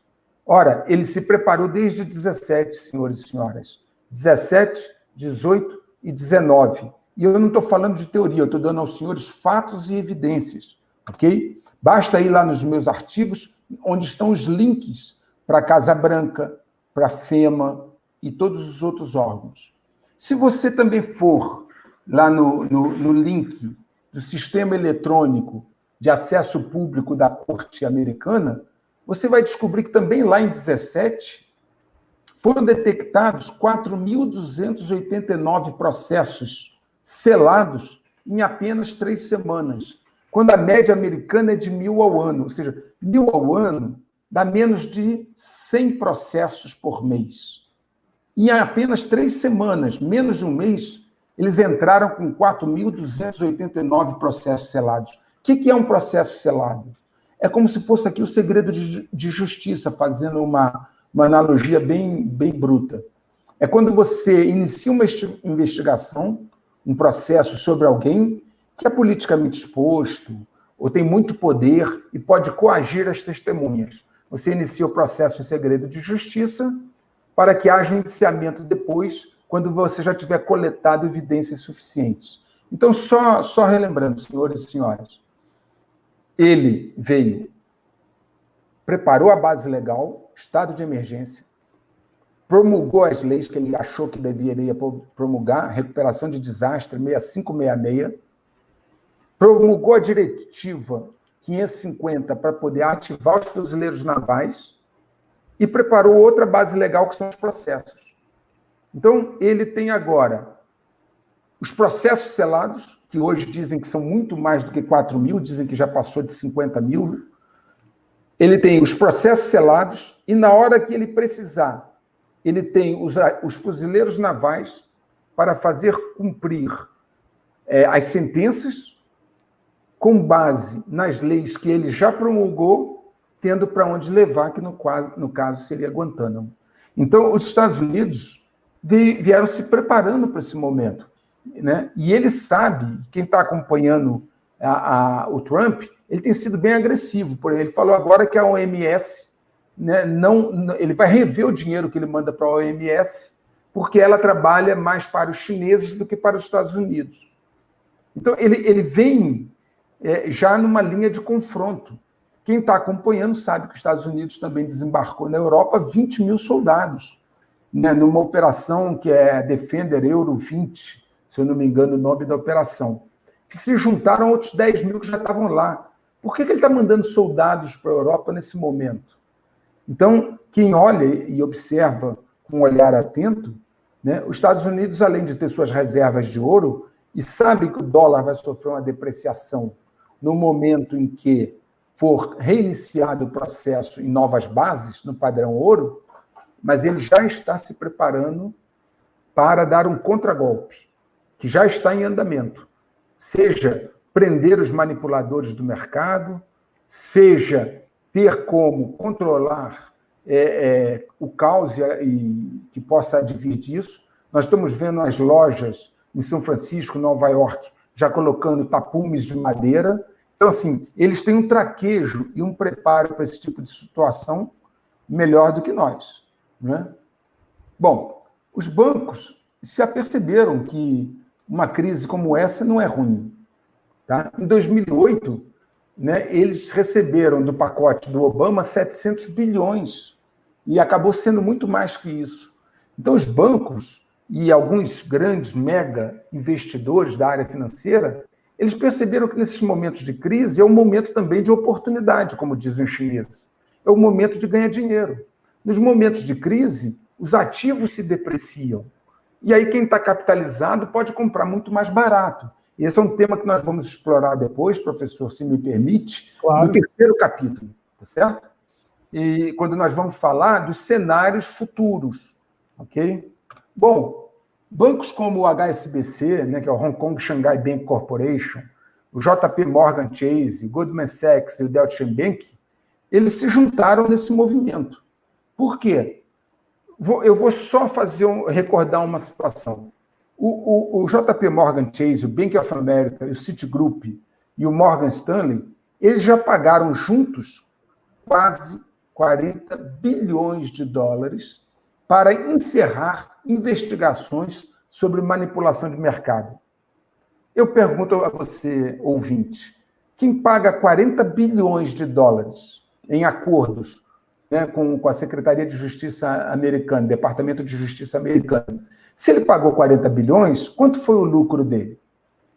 Ora, ele se preparou desde 17, senhores e senhoras. 17, 18 e 19. E eu não estou falando de teoria, eu estou dando aos senhores fatos e evidências, ok? Basta ir lá nos meus artigos, onde estão os links para a Casa Branca, para a FEMA e todos os outros órgãos. Se você também for lá no link do Sistema Eletrônico de Acesso Público da Corte Americana, você vai descobrir que também lá em 17 foram detectados 4.289 processos selados em apenas 3 semanas, quando a média americana é de 1.000 ao ano, ou seja, 1.000 ao ano dá menos de 100 processos por mês. Em apenas 3 semanas, menos de um mês, eles entraram com 4.289 processos selados. O que é um processo selado? É como se fosse aqui o segredo de justiça, fazendo uma analogia bem bruta. É quando você inicia uma investigação, um processo sobre alguém que é politicamente exposto, ou tem muito poder e pode coagir as testemunhas. Você inicia o processo em segredo de justiça para que haja um indiciamento depois, quando você já tiver coletado evidências suficientes. Então, só relembrando, senhores e senhoras, ele veio, preparou a base legal, estado de emergência, promulgou as leis que ele achou que deveria promulgar, recuperação de desastre 6566, promulgou a diretiva 550 para poder ativar os fuzileiros navais e preparou outra base legal, que são os processos. Então, ele tem agora os processos selados, que hoje dizem que são muito mais do que 4.000, dizem que já passou de 50.000. Ele tem os processos selados e, na hora que ele precisar, ele tem os fuzileiros navais para fazer cumprir as sentenças com base nas leis que ele já promulgou, tendo para onde levar, que no caso seria Guantánamo. Então, os Estados Unidos vieram se preparando para esse momento, né? E ele sabe, quem está acompanhando o Trump, ele tem sido bem agressivo, porém ele falou agora que a OMS, né, ele vai rever o dinheiro que ele manda para a OMS, porque ela trabalha mais para os chineses do que para os Estados Unidos. Então, ele vem já numa linha de confronto. Quem está acompanhando sabe que os Estados Unidos também desembarcou na Europa 20.000 soldados, né, numa operação que é Defender Euro 20, se eu não me engano o nome da operação, que se juntaram a outros 10.000 que já estavam lá. Por que ele está mandando soldados para a Europa nesse momento? Então, quem olha e observa com um olhar atento, né? Os Estados Unidos, além de ter suas reservas de ouro, e sabe que o dólar vai sofrer uma depreciação no momento em que for reiniciado o processo em novas bases, no padrão ouro, mas ele já está se preparando para dar um contragolpe, que já está em andamento. Seja prender os manipuladores do mercado, seja ter como controlar o caos e que possa advir disso. Nós estamos vendo as lojas em São Francisco, Nova York, já colocando tapumes de madeira. Então, assim, eles têm um traquejo e um preparo para esse tipo de situação melhor do que nós, né? Bom, os bancos se aperceberam que uma crise como essa não é ruim, tá? Em 2008, né, eles receberam do pacote do Obama 700 bilhões e acabou sendo muito mais que isso. Então, os bancos e alguns grandes mega investidores da área financeira, eles perceberam que nesses momentos de crise é um momento também de oportunidade, como dizem os chineses. É o momento de ganhar dinheiro. Nos momentos de crise, os ativos se depreciam. E aí quem está capitalizado pode comprar muito mais barato. E esse é um tema que nós vamos explorar depois, professor, se me permite, claro, no terceiro capítulo, tá certo? E quando nós vamos falar dos cenários futuros, ok? Bom, bancos como o HSBC, né, que é o Hong Kong Shanghai Bank Corporation, o JP Morgan Chase, o Goldman Sachs e o Deutsche Bank, eles se juntaram nesse movimento. Por quê? Eu vou só recordar uma situação. O JP Morgan Chase, o Bank of America, o Citigroup e o Morgan Stanley, eles já pagaram juntos quase 40 bilhões de dólares para encerrar investigações sobre manipulação de mercado. Eu pergunto a você, ouvinte, quem paga 40 bilhões de dólares em acordos, né, com a Secretaria de Justiça americana, Departamento de Justiça americano, se ele pagou 40 bilhões, quanto foi o lucro dele?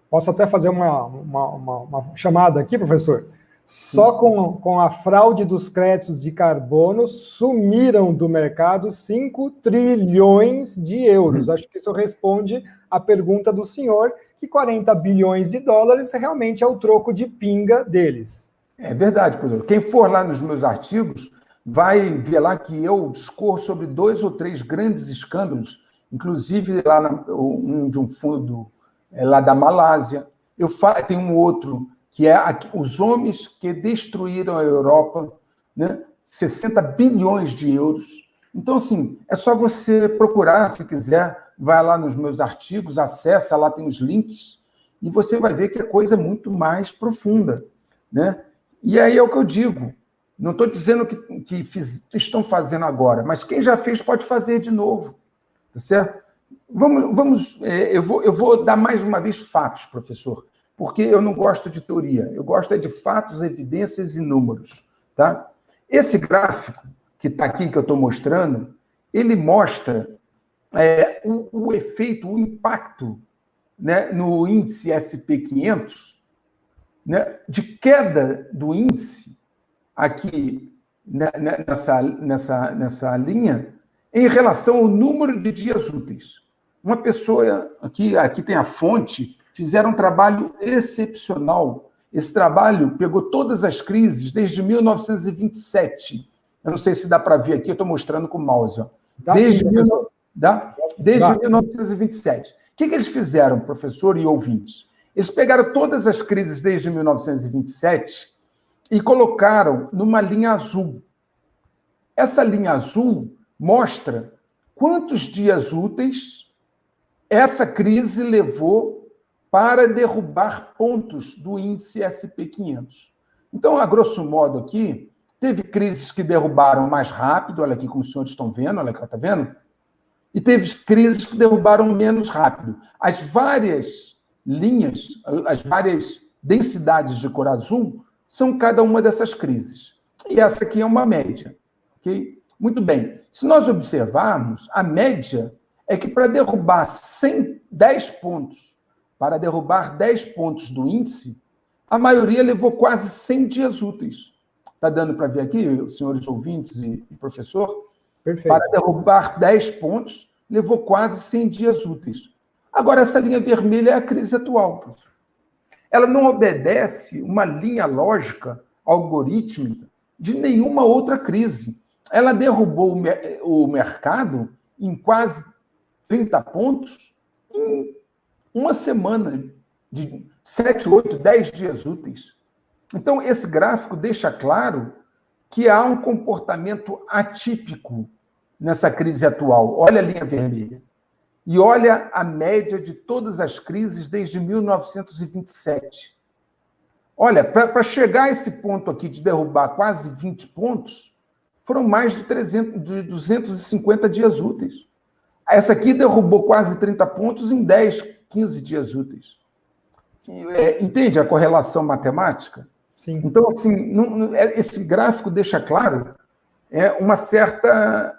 Posso até fazer uma chamada aqui, professor? Só com a fraude dos créditos de carbono, sumiram do mercado 5 trilhões de euros. Acho que isso responde à pergunta do senhor, que 40 bilhões de dólares realmente é o troco de pinga deles. É verdade, professor. Quem for lá nos meus artigos vai ver lá que eu discorro sobre 2 ou 3 grandes escândalos, inclusive lá de um fundo lá da Malásia. Tem um outro que é os homens que destruíram a Europa, né? 60 bilhões de euros. Então, assim, é só você procurar, se quiser, vai lá nos meus artigos, acessa, lá tem os links, e você vai ver que a coisa é muito mais profunda, né? E aí é o que eu digo, não estou dizendo que estão fazendo agora, mas quem já fez pode fazer de novo, tá certo? Eu vou dar mais uma vez fatos, professor, porque eu não gosto de teoria, eu gosto de fatos, evidências e números, tá? Esse gráfico que está aqui, que eu estou mostrando, ele mostra o efeito, o impacto, né, no índice SP500, né, de queda do índice aqui nessa linha em relação ao número de dias úteis. Uma pessoa, aqui tem a fonte, fizeram um trabalho excepcional. Esse trabalho pegou todas as crises desde 1927. Eu não sei se dá para ver aqui, eu estou mostrando com o mouse. Ó. Desde 1927. O que eles fizeram, professor e ouvintes? Eles pegaram todas as crises desde 1927 e colocaram numa linha azul. Essa linha azul mostra quantos dias úteis essa crise levou para derrubar pontos do índice SP500. Então, a grosso modo aqui, teve crises que derrubaram mais rápido, olha aqui como os senhores estão vendo, olha aqui, está vendo? E teve crises que derrubaram menos rápido. As várias linhas, as várias densidades de cor azul, são cada uma dessas crises. E essa aqui é uma média. Okay? Muito bem. Se nós observarmos, a média é que para derrubar 10 pontos, para derrubar 10 pontos do índice, a maioria levou quase 100 dias úteis. Está dando para ver aqui, senhores ouvintes e professor? Perfeito. Para derrubar 10 pontos, levou quase 100 dias úteis. Agora, essa linha vermelha é a crise atual, professor. Ela não obedece uma linha lógica, algorítmica, de nenhuma outra crise. Ela derrubou o mercado em quase 30 pontos em uma semana, de 7, 8, 10 dias úteis. Então, esse gráfico deixa claro que há um comportamento atípico nessa crise atual. Olha a linha vermelha. E olha a média de todas as crises desde 1927. Olha, para chegar a esse ponto aqui de derrubar quase 20 pontos, foram mais de 250 dias úteis. Essa aqui derrubou quase 30 pontos em 10, 15 dias úteis. Entende a correlação matemática? Sim. Então, assim, esse gráfico deixa claro uma certa...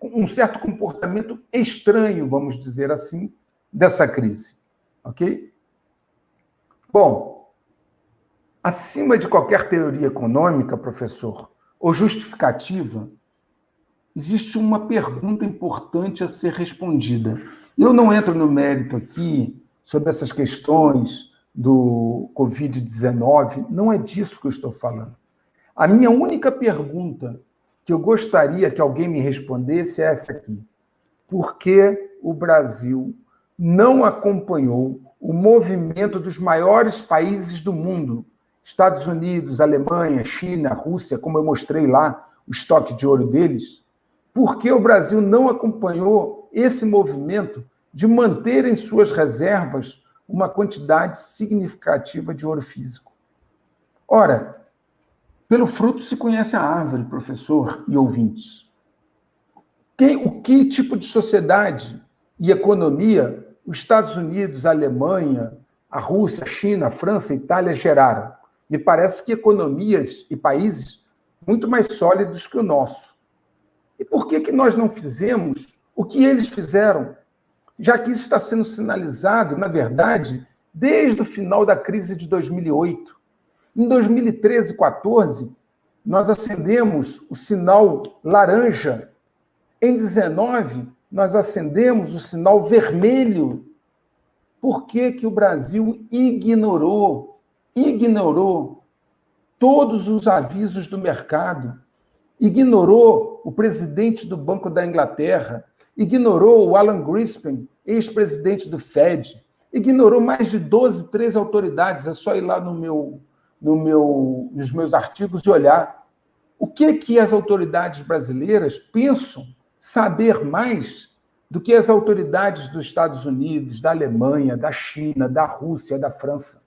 um certo comportamento estranho, vamos dizer assim, dessa crise. Ok? Bom, acima de qualquer teoria econômica, professor, ou justificativa, existe uma pergunta importante a ser respondida. Eu não entro no mérito aqui sobre essas questões do Covid-19, não é disso que eu estou falando. A minha única pergunta que eu gostaria que alguém me respondesse é essa aqui. Por que o Brasil não acompanhou o movimento dos maiores países do mundo? Estados Unidos, Alemanha, China, Rússia, como eu mostrei lá, o estoque de ouro deles. Por que o Brasil não acompanhou esse movimento de manter em suas reservas uma quantidade significativa de ouro físico? Ora, pelo fruto se conhece a árvore, professor e ouvintes. O que tipo de sociedade e economia os Estados Unidos, a Alemanha, a Rússia, a China, a França, a Itália geraram? Me parece que economias e países muito mais sólidos que o nosso. E por que nós não fizemos o que eles fizeram? Já que isso está sendo sinalizado, na verdade, desde o final da crise de 2008. Em 2013 e 2014, nós acendemos o sinal laranja. Em 2019, nós acendemos o sinal vermelho. Por que o Brasil ignorou todos os avisos do mercado? Ignorou o presidente do Banco da Inglaterra, ignorou o Alan Greenspan, ex-presidente do Fed, ignorou mais de 12, 13 autoridades. É só ir lá nos meus artigos e olhar. O que as autoridades brasileiras pensam saber mais do que as autoridades dos Estados Unidos, da Alemanha, da China, da Rússia, da França?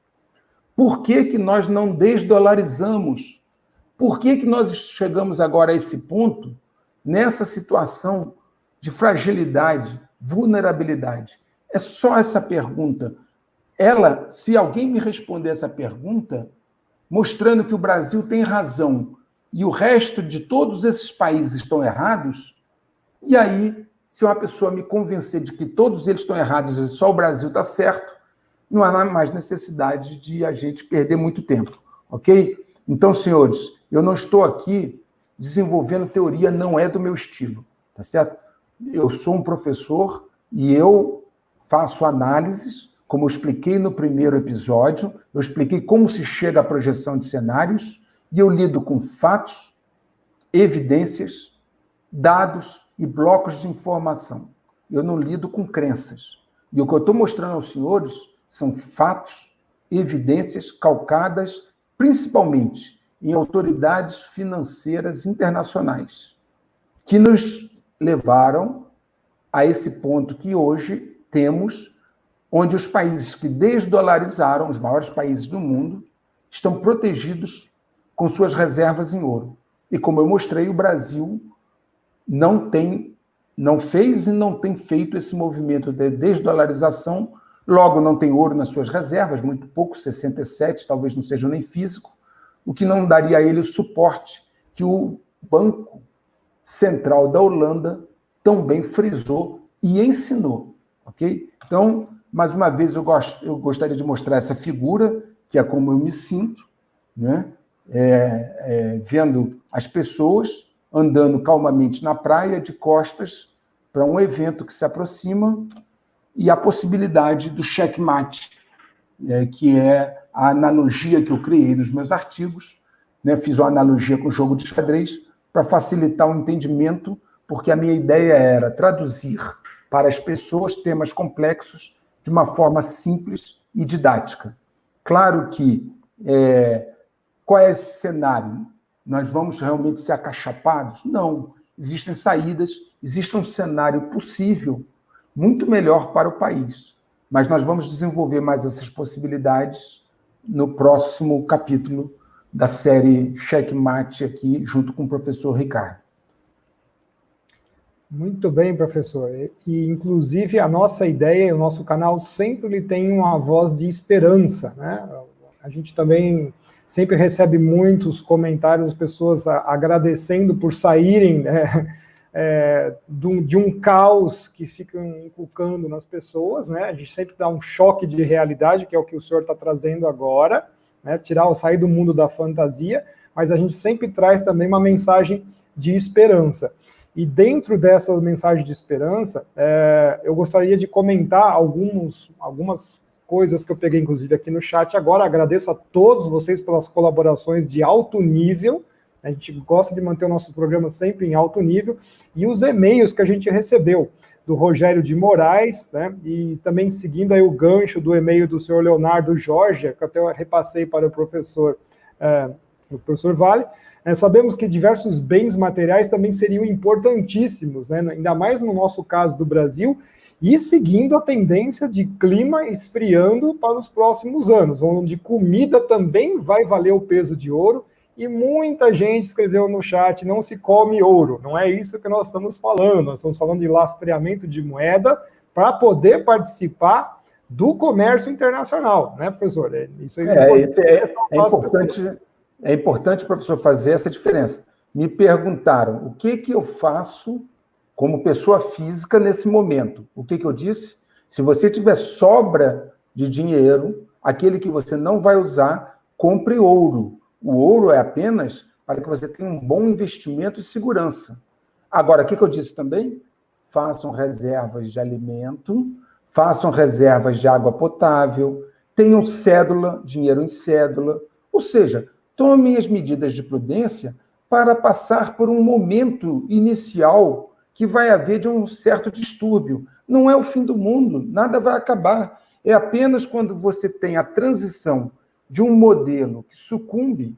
Por que nós não desdolarizamos? Por que nós chegamos agora a esse ponto, nessa situação de fragilidade, vulnerabilidade? É só essa pergunta. Se alguém me responder essa pergunta, mostrando que o Brasil tem razão e o resto de todos esses países estão errados, e aí, se uma pessoa me convencer de que todos eles estão errados e só o Brasil está certo, não há mais necessidade de a gente perder muito tempo, ok? Então, senhores, eu não estou aqui desenvolvendo teoria, não é do meu estilo, tá certo? Eu sou um professor e eu faço análises, como eu expliquei no primeiro episódio, eu expliquei como se chega à projeção de cenários, e eu lido com fatos, evidências, dados e blocos de informação. Eu não lido com crenças. E o que eu estou mostrando aos senhores são fatos, evidências calcadas principalmente em autoridades financeiras internacionais, que nos levaram a esse ponto que hoje temos, onde os países que desdolarizaram, os maiores países do mundo, estão protegidos com suas reservas em ouro. E como eu mostrei, o Brasil não fez e não tem feito esse movimento de desdolarização, logo não tem ouro nas suas reservas, muito pouco, 67, talvez não seja nem físico, o que não daria a ele o suporte que o Banco Central da Holanda também frisou e ensinou, ok? Então, mais uma vez, eu gostaria de mostrar essa figura, que é como eu me sinto, né? Vendo as pessoas andando calmamente na praia, de costas, para um evento que se aproxima, e a possibilidade do checkmate, que é a analogia que eu criei nos meus artigos, né? Fiz uma analogia com o jogo de xadrez para facilitar o entendimento, porque a minha ideia era traduzir para as pessoas temas complexos de uma forma simples e didática. Claro que qual é esse cenário? Nós vamos realmente ser acachapados? Não. Existem saídas, existe um cenário possível, muito melhor para o país. Mas nós vamos desenvolver mais essas possibilidades no próximo capítulo da série Checkmate aqui, junto com o professor Ricardo. Muito bem, professor. E, inclusive, a nossa ideia, o nosso canal sempre tem uma voz de esperança, né? A gente também sempre recebe muitos comentários das pessoas agradecendo por saírem, né, de um caos que ficam inculcando nas pessoas, né? A gente sempre dá um choque de realidade, que é o que o senhor está trazendo agora, né? Sair do mundo da fantasia, mas a gente sempre traz também uma mensagem de esperança. E dentro dessa mensagem de esperança, eu gostaria de comentar algumas coisas que eu peguei, inclusive, aqui no chat agora. Agradeço a todos vocês pelas colaborações de alto nível. A gente gosta de manter o nosso programa sempre em alto nível. E os e-mails que a gente recebeu, do Rogério de Moraes, né? E também seguindo aí o gancho do e-mail do senhor Leonardo Jorge, que eu até repassei para o professor Vale. Sabemos que diversos bens materiais também seriam importantíssimos, né? Ainda mais no nosso caso do Brasil, e seguindo a tendência de clima esfriando para os próximos anos, onde comida também vai valer o peso de ouro, e muita gente escreveu no chat, não se come ouro. Não é isso que nós estamos falando. Nós estamos falando de lastreamento de moeda para poder participar do comércio internacional, né, professor? Isso é importante, professor, fazer essa diferença. Me perguntaram o que eu faço como pessoa física nesse momento. O que eu disse? Se você tiver sobra de dinheiro, aquele que você não vai usar, compre ouro. O ouro é apenas para que você tenha um bom investimento e segurança. Agora, o que eu disse também? Façam reservas de alimento, façam reservas de água potável, tenham cédula, dinheiro em cédula, ou seja, tomem as medidas de prudência para passar por um momento inicial que vai haver de um certo distúrbio. Não é o fim do mundo, nada vai acabar. É apenas quando você tem a transição de um modelo que sucumbe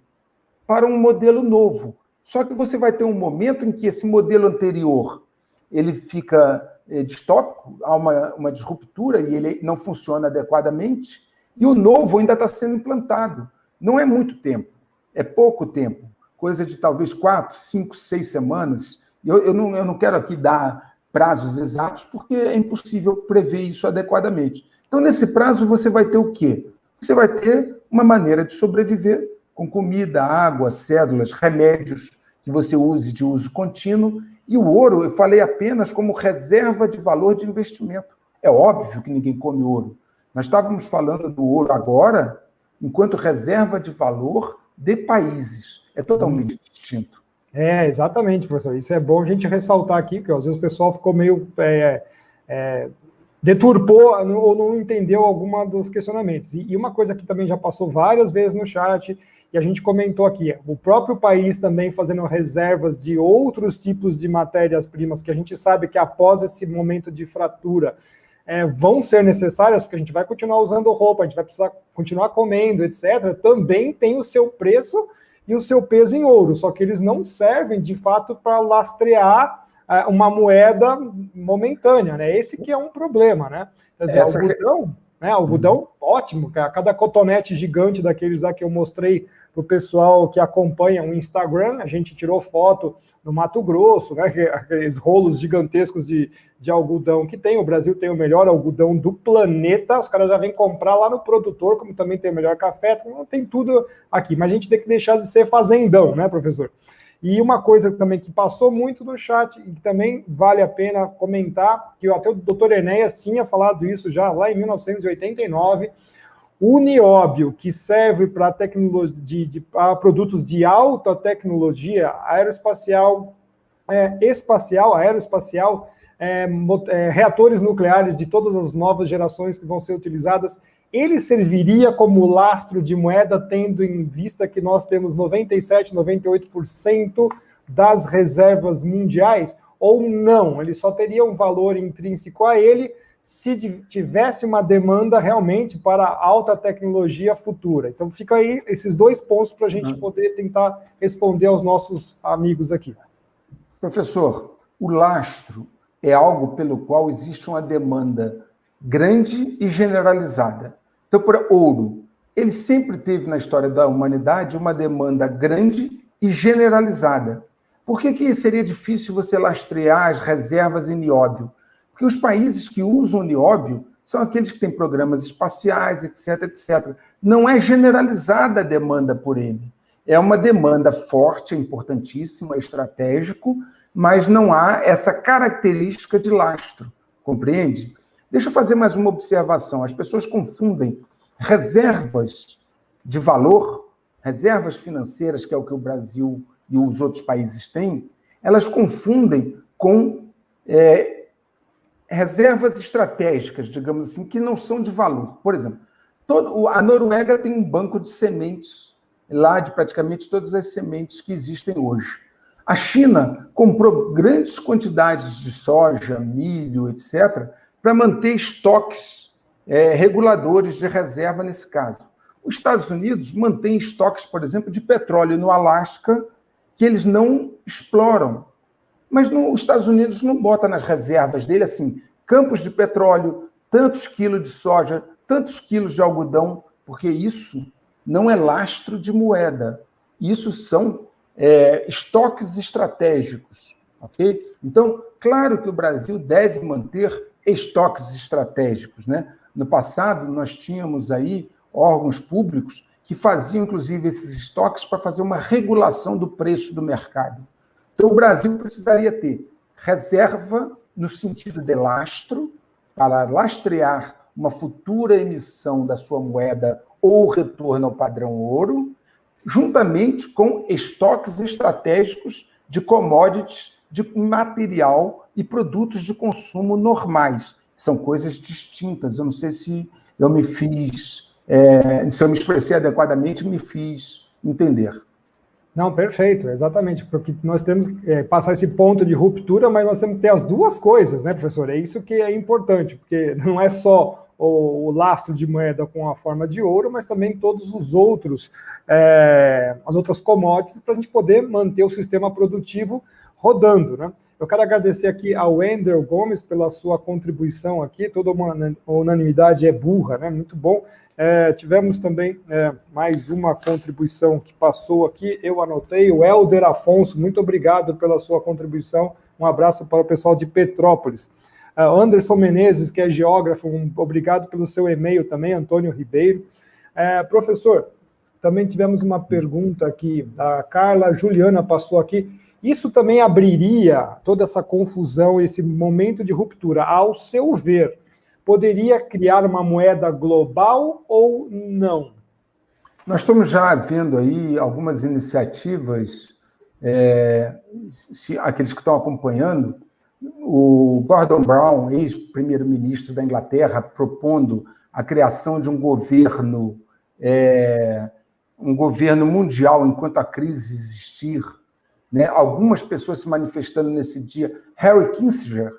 para um modelo novo. Só que você vai ter um momento em que esse modelo anterior ele fica distópico, há uma disruptura e ele não funciona adequadamente, e o novo ainda está sendo implantado. Não é muito tempo, é pouco tempo, coisa de talvez 4, 5, 6 semanas. Eu não quero aqui dar prazos exatos, porque é impossível prever isso adequadamente. Então, nesse prazo, você vai ter o quê? Você vai ter uma maneira de sobreviver com comida, água, cédulas, remédios que você use de uso contínuo. E o ouro, eu falei apenas como reserva de valor de investimento. É óbvio que ninguém come ouro. Nós estávamos falando do ouro agora enquanto reserva de valor de países. É totalmente distinto. Exatamente, professor. Isso é bom a gente ressaltar aqui, porque às vezes o pessoal ficou meio... deturpou ou não entendeu alguma dos questionamentos. E uma coisa que também já passou várias vezes no chat, e a gente comentou aqui, o próprio país também fazendo reservas de outros tipos de matérias-primas, que a gente sabe que após esse momento de fratura vão ser necessárias, porque a gente vai continuar usando roupa, a gente vai precisar continuar comendo, etc., também tem o seu preço e o seu peso em ouro, só que eles não servem, de fato, para lastrear uma moeda momentânea, né? Esse que é um problema, né? Quer dizer, algodão, ótimo, cara. Cada cotonete gigante daqueles lá que eu mostrei para o pessoal que acompanha o Instagram, a gente tirou foto no Mato Grosso, né? Aqueles rolos gigantescos de algodão que tem. O Brasil tem o melhor algodão do planeta, os caras já vêm comprar lá no produtor, como também tem o melhor café, tem tudo aqui. Mas a gente tem que deixar de ser fazendão, né, professor? E uma coisa também que passou muito no chat, e que também vale a pena comentar, que até o doutor Enéas tinha falado isso já lá em 1989, o nióbio, que serve para produtos de alta tecnologia aeroespacial, espacial, aeroespacial, reatores nucleares de todas as novas gerações que vão ser utilizadas, ele serviria como lastro de moeda, tendo em vista que nós temos 97%, 98% das reservas mundiais, ou não? Ele só teria um valor intrínseco a ele se tivesse uma demanda realmente para alta tecnologia futura. Então, fica aí esses dois pontos para a gente poder tentar responder aos nossos amigos aqui. Professor, o lastro é algo pelo qual existe uma demanda grande e generalizada. Então, por ouro, ele sempre teve na história da humanidade uma demanda grande e generalizada. Por que seria difícil você lastrear as reservas em nióbio? Porque os países que usam nióbio são aqueles que têm programas espaciais, etc, etc. Não é generalizada a demanda por ele. É uma demanda forte, importantíssima, estratégico, mas não há essa característica de lastro, compreende? Deixa eu fazer mais uma observação. As pessoas confundem reservas de valor, reservas financeiras, que é o que o Brasil e os outros países têm, elas confundem com reservas estratégicas, digamos assim, que não são de valor. Por exemplo, a Noruega tem um banco de sementes, lá de praticamente todas as sementes que existem hoje. A China comprou grandes quantidades de soja, milho, etc., para manter estoques reguladores de reserva nesse caso. Os Estados Unidos mantêm estoques, por exemplo, de petróleo no Alasca, que eles não exploram. Mas os Estados Unidos não bota nas reservas dele assim, campos de petróleo, tantos quilos de soja, tantos quilos de algodão, porque isso não é lastro de moeda. Isso são estoques estratégicos, ok? Então, claro que o Brasil deve manter estoques estratégicos, né? No passado, nós tínhamos aí órgãos públicos que faziam, inclusive, esses estoques para fazer uma regulação do preço do mercado. Então, o Brasil precisaria ter reserva no sentido de lastro, para lastrear uma futura emissão da sua moeda ou retorno ao padrão ouro, juntamente com estoques estratégicos de commodities, de material e produtos de consumo normais. São coisas distintas. Eu não sei se eu me se eu me expressei adequadamente, me fiz entender. Não, perfeito, exatamente, porque nós temos que passar esse ponto de ruptura, mas nós temos que ter as duas coisas, né, professor? É isso que é importante, porque não é só o lastro de moeda com a forma de ouro, mas também todos os outros, as outras commodities, para a gente poder manter o sistema produtivo rodando, né? Eu quero agradecer aqui ao Wendel Gomes pela sua contribuição aqui, toda uma unanimidade é burra, né? Muito bom. Tivemos também mais uma contribuição que passou aqui, eu anotei, o Helder Afonso, muito obrigado pela sua contribuição, um abraço para o pessoal de Petrópolis. Anderson Menezes, que é geógrafo, obrigado pelo seu e-mail também, Antônio Ribeiro. Professor, também tivemos uma pergunta aqui, a Carla Juliana passou aqui, isso também abriria toda essa confusão, esse momento de ruptura, ao seu ver, poderia criar uma moeda global ou não? Nós estamos já vendo aí algumas iniciativas, aqueles que estão acompanhando, o Gordon Brown, ex-primeiro-ministro da Inglaterra, propondo a criação de um governo mundial enquanto a crise existir, né? Algumas pessoas se manifestando nesse dia. Harry Kissinger,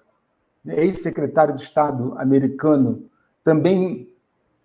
ex-secretário de Estado americano, também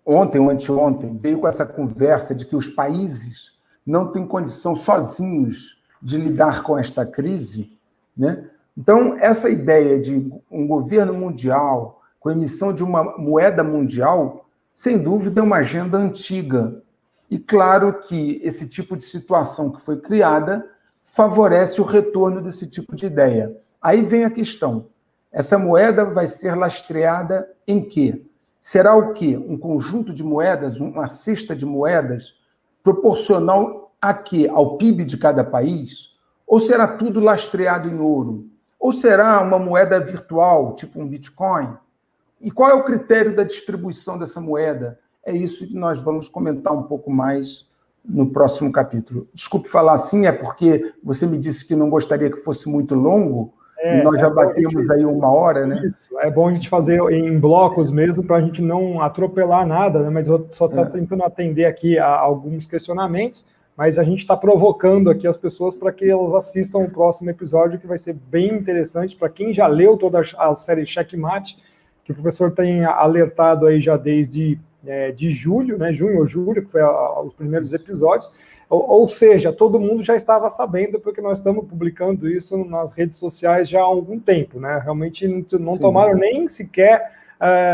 ontem ou anteontem, veio com essa conversa de que os países não têm condição sozinhos de lidar com esta crise, né? Então, essa ideia de um governo mundial, com a emissão de uma moeda mundial, sem dúvida é uma agenda antiga. E claro que esse tipo de situação que foi criada favorece o retorno desse tipo de ideia. Aí vem a questão. Essa moeda vai ser lastreada em quê? Será o quê? Um conjunto de moedas, uma cesta de moedas, proporcional a quê? Ao PIB de cada país? Ou será tudo lastreado em ouro? Ou será uma moeda virtual, tipo um Bitcoin? E qual é o critério da distribuição dessa moeda? É isso que nós vamos comentar um pouco mais no próximo capítulo. Desculpe falar assim, é porque você me disse que não gostaria que fosse muito longo, e nós já batemos aí 1 hora, né? Isso, é bom a gente fazer em blocos mesmo, para a gente não atropelar nada, né? Mas eu só estou tentando atender aqui a alguns questionamentos, mas a gente está provocando aqui as pessoas para que elas assistam o próximo episódio, que vai ser bem interessante para quem já leu toda a série Checkmate, que o professor tem alertado aí já desde de julho, né? Junho ou julho, que foi os primeiros episódios. Ou seja, todo mundo já estava sabendo, porque nós estamos publicando isso nas redes sociais já há algum tempo, né? Realmente não tomaram nem sequer,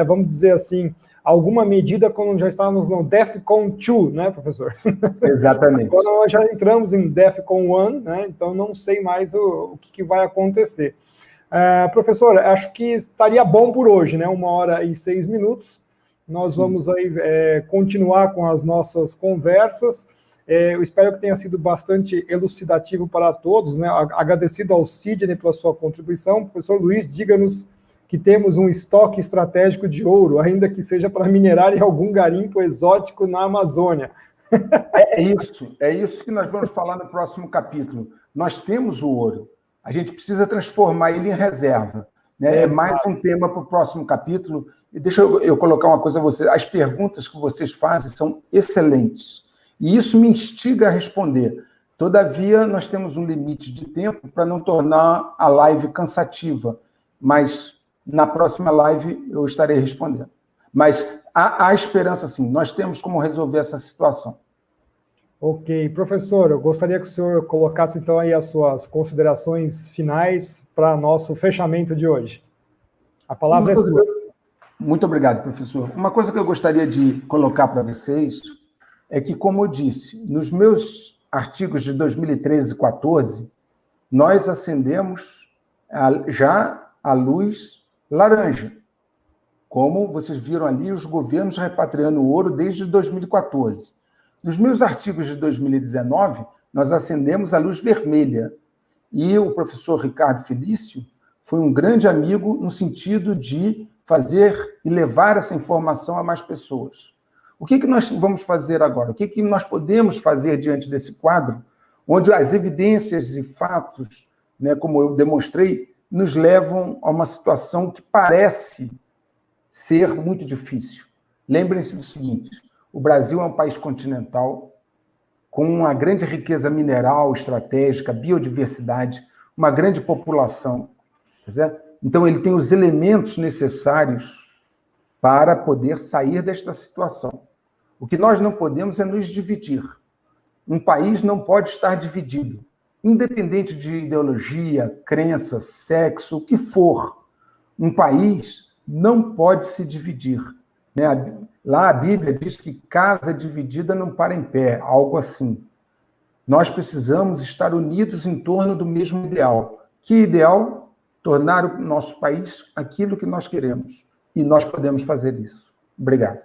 vamos dizer assim, alguma medida quando já estávamos no DEFCON 2, né, professor? Exatamente. Agora nós já entramos em DEFCON 1, né? Então não sei mais o que vai acontecer. Professor, acho que estaria bom por hoje, né? 1 hora e 6 minutos. Nós vamos aí continuar com as nossas conversas. Eu espero que tenha sido bastante elucidativo para todos, né? Agradecido ao Sidney pela sua contribuição. Professor Luiz, diga-nos que temos um estoque estratégico de ouro, ainda que seja para minerar em algum garimpo exótico na Amazônia. É isso que nós vamos falar no próximo capítulo. Nós temos o ouro, a gente precisa transformar ele em reserva, né? É mais um tema para o próximo capítulo. E deixa eu colocar uma coisa a você. As perguntas que vocês fazem são excelentes. E isso me instiga a responder. Todavia, nós temos um limite de tempo para não tornar a live cansativa. Mas na próxima live eu estarei respondendo. Mas há esperança, sim. Nós temos como resolver essa situação. Ok. Professor, eu gostaria que o senhor colocasse, então, aí as suas considerações finais para nosso fechamento de hoje. A palavra é sua. Muito obrigado, professor. Uma coisa que eu gostaria de colocar para vocês é que, como eu disse, nos meus artigos de 2013 e 2014, nós acendemos já a luz laranja. Como vocês viram ali, os governos repatriando o ouro desde 2014. Nos meus artigos de 2019, nós acendemos a luz vermelha. E o professor Ricardo Felício foi um grande amigo no sentido de fazer e levar essa informação a mais pessoas. O que nós vamos fazer agora? O que nós podemos fazer diante desse quadro, onde as evidências e fatos, né, como eu demonstrei, nos levam a uma situação que parece ser muito difícil. Lembrem-se do seguinte: o Brasil é um país continental, com uma grande riqueza mineral, estratégica, biodiversidade, uma grande população. Tá certo? Então, ele tem os elementos necessários para poder sair desta situação. O que nós não podemos é nos dividir. Um país não pode estar dividido, independente de ideologia, crença, sexo, o que for. Um país não pode se dividir, né? Lá a Bíblia diz que casa dividida não para em pé, algo assim. Nós precisamos estar unidos em torno do mesmo ideal. Que ideal? Tornar o nosso país aquilo que nós queremos. E nós podemos fazer isso. Obrigado.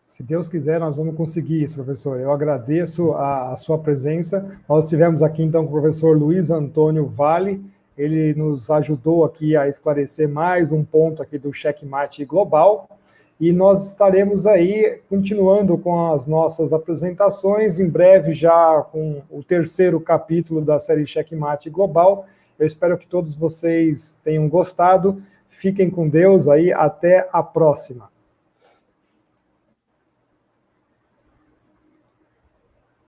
Se Deus quiser, nós vamos conseguir isso, professor. Eu agradeço a sua presença. Nós estivemos aqui, então, com o professor Luiz Antônio Vale. Ele nos ajudou aqui a esclarecer mais um ponto aqui do Checkmate Global. E nós estaremos aí continuando com as nossas apresentações, em breve já com o 3º capítulo da série Checkmate Global. Eu espero que todos vocês tenham gostado. Fiquem com Deus aí. Até a próxima.